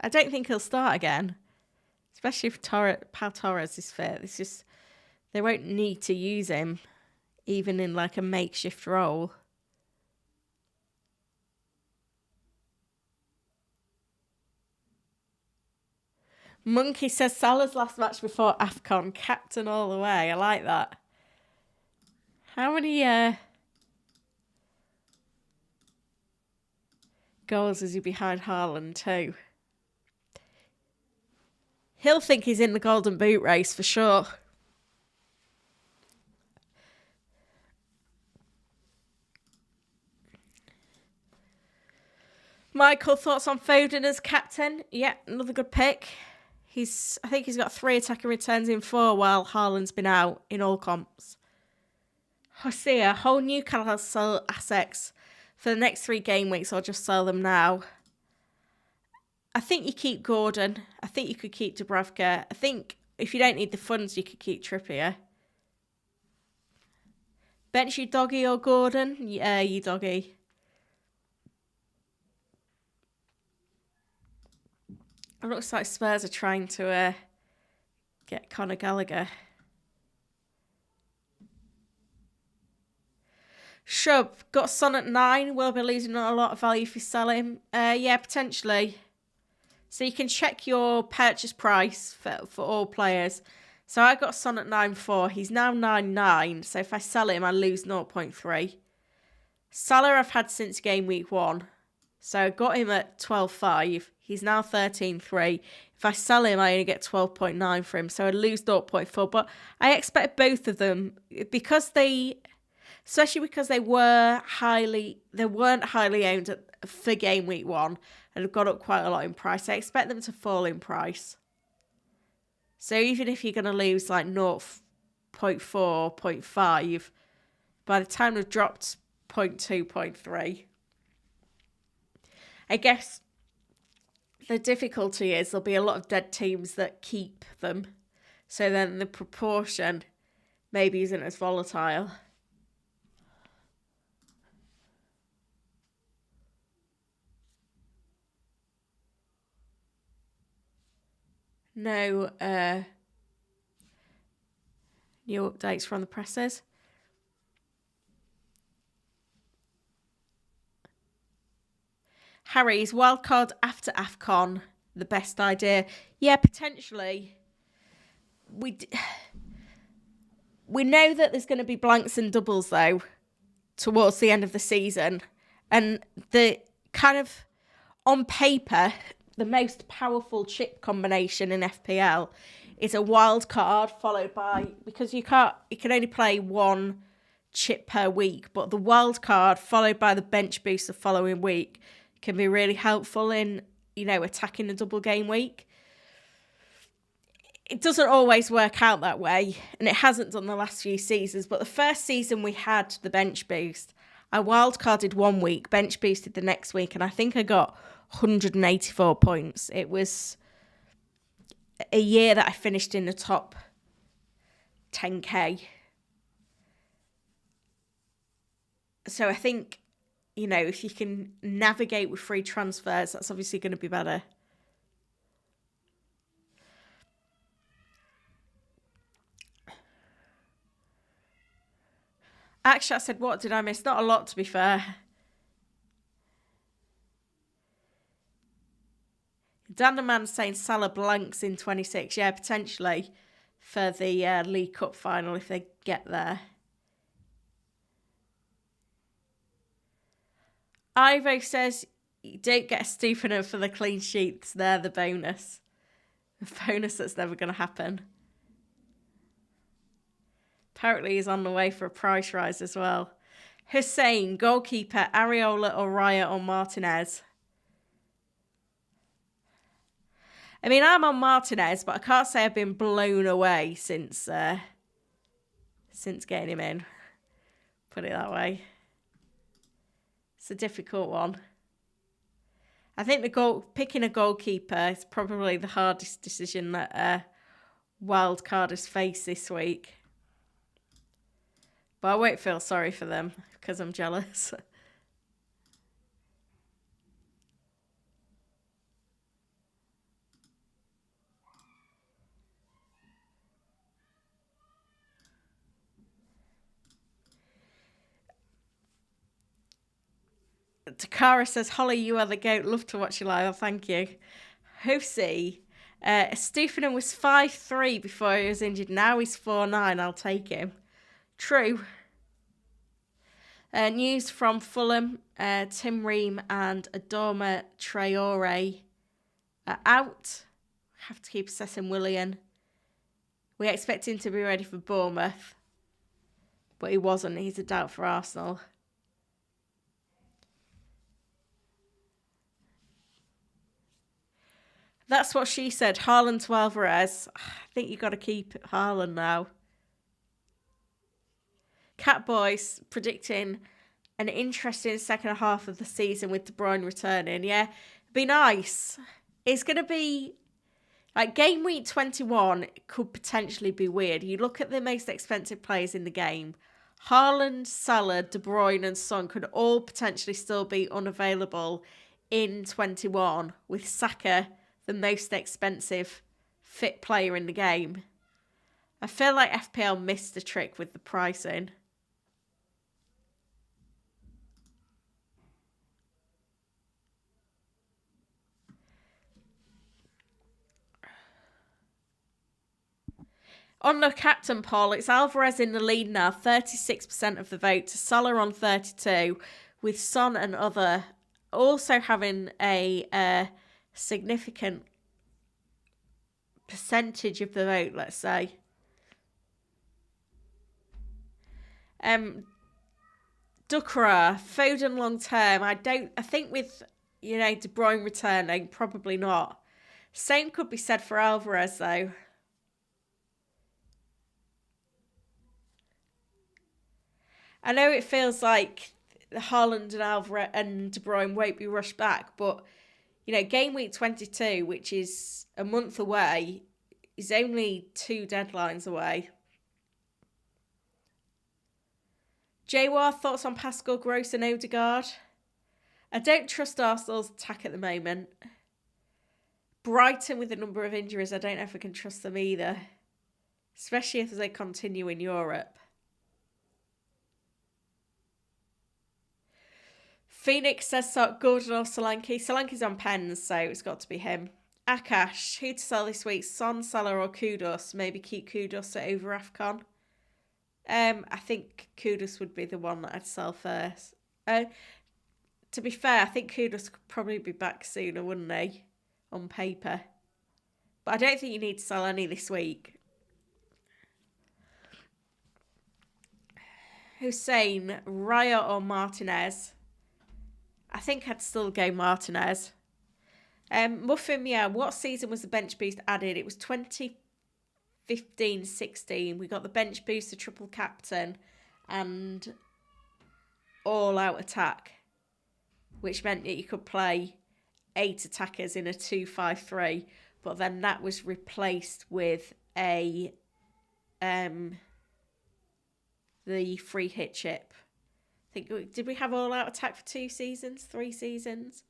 I don't think he'll start again, especially if Pau Torres is fit. It's just they won't need to use him, even in like a makeshift role. Monkey says Salah's last match before AFCON, captain all the way. I like that. How many goals is he behind Haaland too? He'll think he's in the Golden Boot race for sure. Michael, thoughts on Foden as captain? Yeah, another good pick. I think he's got 3 attacking returns in 4 while Haaland's been out in all comps. Hosea, whole Newcastle assets for the next 3 game weeks, or just sell them now. I think you keep Gordon. I think you could keep Dubravka. I think if you don't need the funds, you could keep Trippier. Bench you Doggy or Gordon? Yeah, you Doggy. It looks like Spurs are trying to get Conor Gallagher. Shub, got Son at 9. Will be losing a lot of value if you sell him. Yeah, potentially. So you can check your purchase price for all players. So I got Son at 9.4. He's now 9.9. So if I sell him, I lose 0.3. Salah I've had since game week 1. So I got him at 12.5. He's now 13.3. If I sell him, I only get 12.9 for him. So I lose 0.4. But I expect both of them, especially because they weren't highly owned for game week 1 and have got up quite a lot in price. I expect them to fall in price. So even if you're going to lose like 0.4, 0.5, by the time they've dropped 0.2, 0.3, I guess the difficulty is there'll be a lot of dead teams that keep them. So then the proportion maybe isn't as volatile. No new updates from the pressers. Harry's wildcard after AFCON, the best idea? Yeah, potentially. We know that there's going to be blanks and doubles, though, towards the end of the season. And the kind of, on paper, the most powerful chip combination in FPL is a wild card followed by, because you can only play 1 chip per week, but the wild card followed by the bench boost the following week can be really helpful in, attacking a double game week. It doesn't always work out that way, and it hasn't done the last few seasons, but the first season we had the bench boost, I wildcarded 1 week, bench boosted the next week, and I think I got 184 points. It was a year that I finished in the top 10k. So I think, if you can navigate with free transfers, that's obviously going to be better. Actually, I said, what did I miss? Not a lot, to be fair. Danderman saying Salah blanks in 26. Yeah, potentially for the League Cup final if they get there. Ivo says you don't get a Stupiner for the clean sheets. They're the bonus. A bonus that's never going to happen. Apparently he's on the way for a price rise as well. Hussein, goalkeeper, Areola or Raya or Martinez? I mean, I'm on Martinez, but I can't say I've been blown away since getting him in. Put it that way. It's a difficult one. I think picking a goalkeeper is probably the hardest decision that wildcarders face this week. But I won't feel sorry for them because I'm jealous. Takara says, Holly, you are the goat. Love to watch you live. Oh, thank you. Hosey, Stephen was 5'3" before he was injured. Now he's 4'9". I'll take him. True. News from Fulham. Tim Ream and Adama Traore are out. Have to keep assessing Willian. We expect him to be ready for Bournemouth. But he wasn't. He's a doubt for Arsenal. That's what she said. Haaland to Alvarez. I think you got to keep Haaland now. Catboys predicting an interesting second half of the season with De Bruyne returning. Yeah, it'd be nice. It's going to be like game week 21 could potentially be weird. You look at the most expensive players in the game. Haaland, Salah, De Bruyne and Son could all potentially still be unavailable in 21 with Saka the most expensive fit player in the game. I feel like FPL missed a trick with the pricing. On the captain poll, it's Alvarez in the lead now, 36% of the vote, to Salah on 32%, with Son and other also having a significant percentage of the vote, let's say. Dukra, Foden long term. I think with, De Bruyne returning, probably not. Same could be said for Alvarez though. I know it feels like Haaland and Alvarez and De Bruyne won't be rushed back, but game week 22, which is a month away, is only 2 deadlines away. Jawar, thoughts on Pascal, Gross and Odegaard? I don't trust Arsenal's attack at the moment. Brighton with a number of injuries, I don't know if I can trust them either. Especially if they continue in Europe. Phoenix says Gordon or Solanke. Solanke's on pens, so it's got to be him. Akash, who to sell this week? Son, Salah or Kudus? Maybe keep Kudus over AFCON. I think Kudus would be the one that I'd sell first. To be fair, I think Kudus could probably be back sooner, wouldn't he? On paper. But I don't think you need to sell any this week. Hussein, Raya or Martinez? I think I'd still go Martinez. Muffin, yeah, what season was the bench boost added? It was 2015-16. We got the bench boost, the triple captain, and all-out attack, which meant that you could play 8 attackers in a 2-5-3, but then that was replaced with the free hit chip. Did we have all-out attack for 2 seasons, 3 seasons?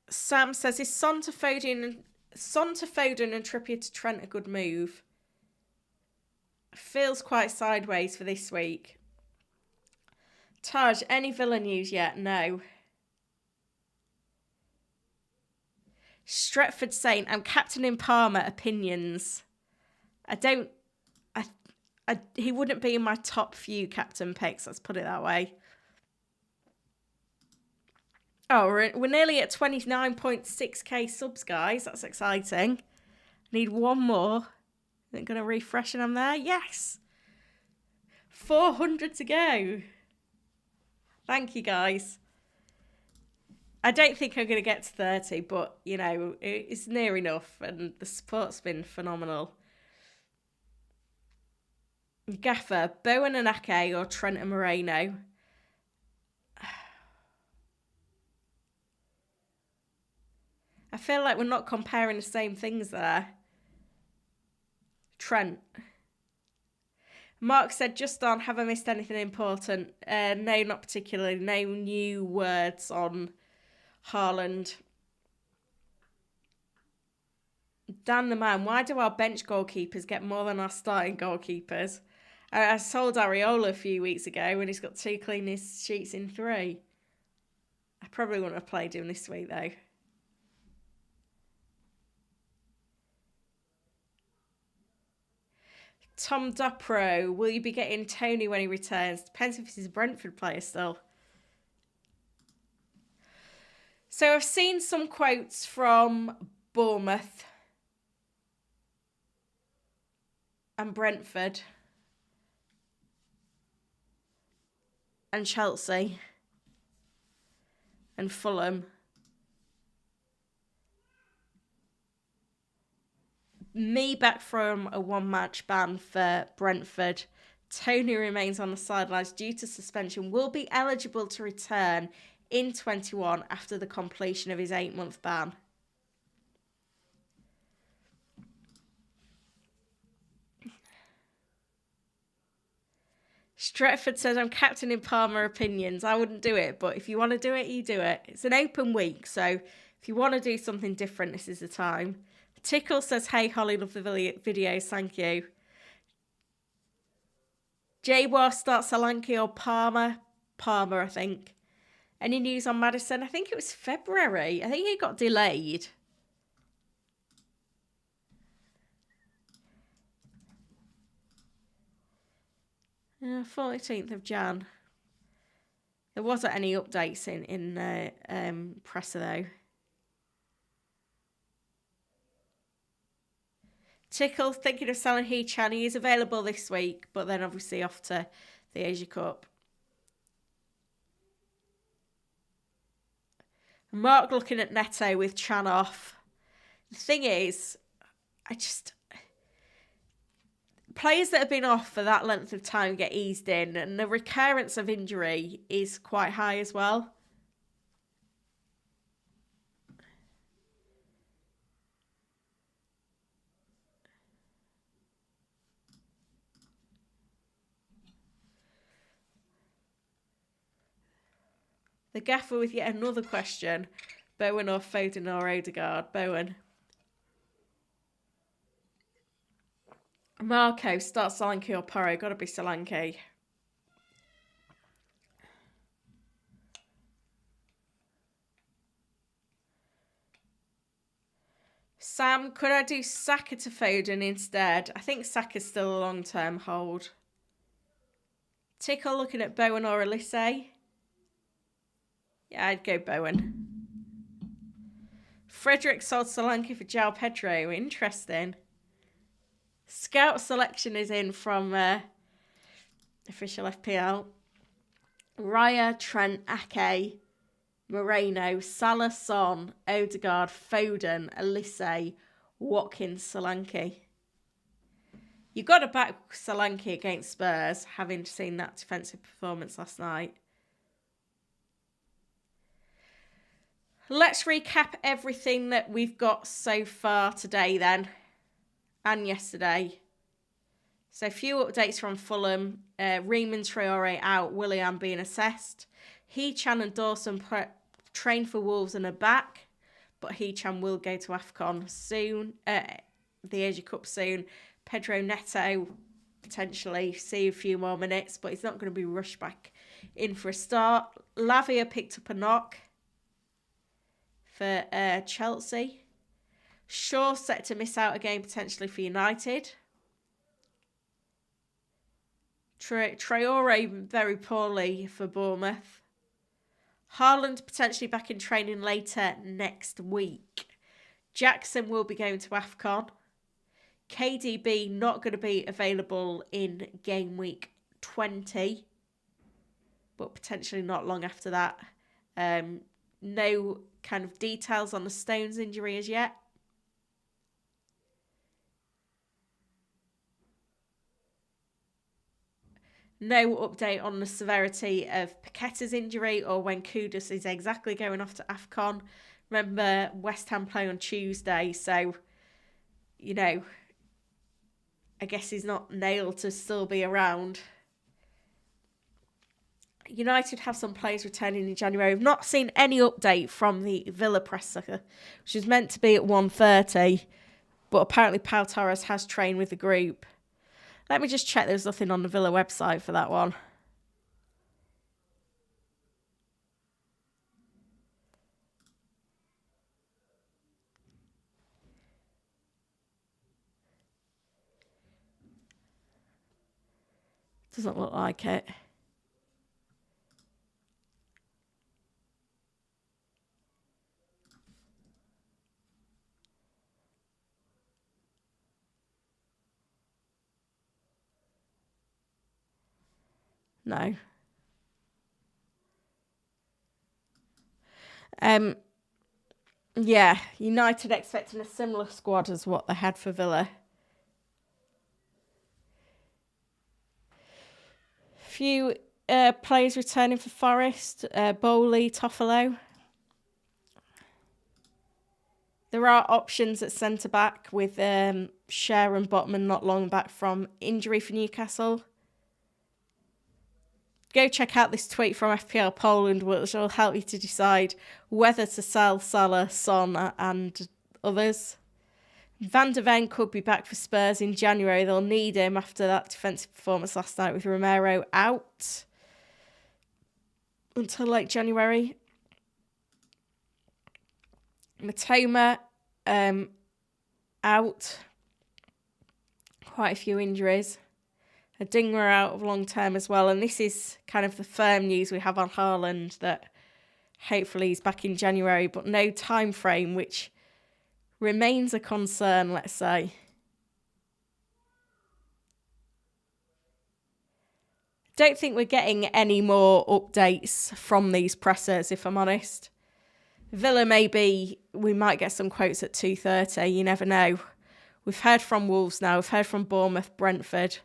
Sam says, is Son to Foden and Trippier to Trent a good move? Feels quite sideways for this week. Taj, any Villa news yet? No. Stretford saying, I'm captaining Palmer, opinions. He wouldn't be in my top few captain picks, let's put it that way. Oh, we're nearly at 29.6k subs, guys. That's exciting. Need one more. I'm going to refresh and I'm there. Yes. 400 to go. Thank you, guys. I don't think I'm going to get to 30, but, you know, it's near enough and the support's been phenomenal. Gaffer, Bowen and Ake or Trent and Moreno? I feel like we're not comparing the same things there. Trent. Mark said, just on, have I missed anything important? No, not particularly. No new words on Haaland. Dan the man, why do our bench goalkeepers get more than our starting goalkeepers? I sold Areola a few weeks ago and he's got 2 clean sheets in 3. I probably wouldn't have played him this week though. Tom Dupro, will you be getting Tony when he returns? Depends if he's a Brentford player still. So I've seen some quotes from Bournemouth and Brentford and Chelsea and Fulham. Me back from a 1-match ban for Brentford. Tony remains on the sidelines due to suspension. Will be eligible to return in 21 after the completion of his 8-month ban. Stretford says, I'm captain in Palmer opinions. I wouldn't do it, but if you want to do it, you do it. It's an open week, so if you want to do something different, this is the time. Tickle says, hey, Holly, love the videos. Thank you. J-War starts Solanke or Palmer? Palmer, I think. Any news on Maddison? I think it was February. I think it got delayed. Yeah, 14th of Jan. There wasn't any updates in the presser, though. Tickle thinking of selling He-Chan. He is available this week, but then obviously off to the Asia Cup. Mark looking at Neto with Chan off. The thing is, players that have been off for that length of time get eased in, and the recurrence of injury is quite high as well. The gaffer with yet another question. Bowen or Foden or Odegaard? Bowen. Marco, start Solanke or Porro? Gotta be Solanke. Sam, could I do Saka to Foden instead? I think Saka's still a long-term hold. Tickle looking at Bowen or Elise? Yeah, I'd go Bowen. Frederick sold Solanke for João Pedro. Interesting. Scout selection is in from official FPL. Raya, Trent, Ake, Moreno, Salah, Son, Odegaard, Foden, Elise, Watkins, Solanke. You've got to back Solanke against Spurs, having seen that defensive performance last night. Let's recap everything that we've got so far today then, and yesterday. So a few updates from Fulham. Riemann Traore out, Willian being assessed. He-Chan and Dawson train for Wolves and are back, but He-Chan will go to AFCON soon, the Asia Cup soon. Pedro Neto potentially see a few more minutes, but he's not going to be rushed back in for a start. Lavia picked up a knock for Chelsea. Shaw set to miss out again potentially for United. Traore very poorly for Bournemouth. Haaland potentially back in training later next week. Jackson will be going to AFCON. KDB not going to be available in Gameweek 20, but potentially not long after that. No kind of details on the Stones injury as yet. No update on the severity of Paqueta's injury or when Kudus is exactly going off to AFCON. Remember, West Ham play on Tuesday, so, you know, I guess he's not nailed to still be around. United have some players returning in January. We've not seen any update from the Villa presser, which was meant to be at 1:30, but apparently Pau Torres has trained with the group. Let me just check there's nothing on the Villa website for that one. Doesn't look like it. No. Yeah, United expecting a similar squad as what they had for Villa. Few players returning for Forest, Bowley, Toffolo. There are options at centre-back with Cher and Botman not long back from injury for Newcastle. Go check out this tweet from FPL Poland, which will help you to decide whether to sell Salah, Son and others. Van de Ven could be back for Spurs in January. They'll need him after that defensive performance last night with Romero out until late January. Matoma out. Quite a few injuries. A Dinger out of long term as well. And this is kind of the firm news we have on Haaland, that hopefully he's back in January, but no time frame, which remains a concern, let's say. Don't think we're getting any more updates from these pressers, if I'm honest. Villa, maybe we might get some quotes at 2:30. You never know. We've heard from Wolves now. We've heard from Bournemouth, Brentford,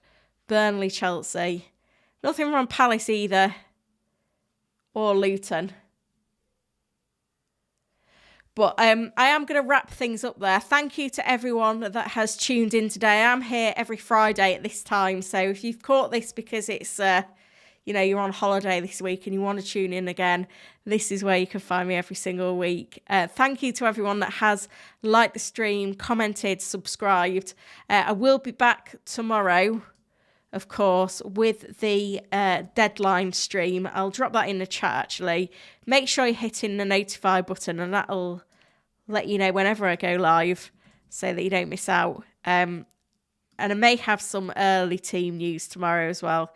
Burnley, Chelsea. Nothing from Palace either. Or Luton. But I am going to wrap things up there. Thank you to everyone that has tuned in today. I'm here every Friday at this time. So if you've caught this because it's, you're on holiday this week and you want to tune in again, this is where you can find me every single week. Thank you to everyone that has liked the stream, commented, subscribed. I will be back tomorrow, of course, with the deadline stream. I'll drop that in the chat, actually. Make sure you're hitting the notify button and that'll let you know whenever I go live so that you don't miss out. And I may have some early team news tomorrow as well.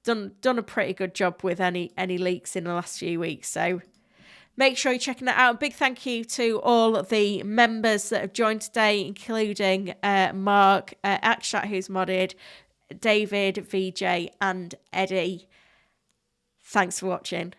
Done a pretty good job with any leaks in the last few weeks. So make sure you're checking that out. Big thank you to all of the members that have joined today, including Mark, Akshat, who's modded, David, VJ and Eddie. Thanks for watching.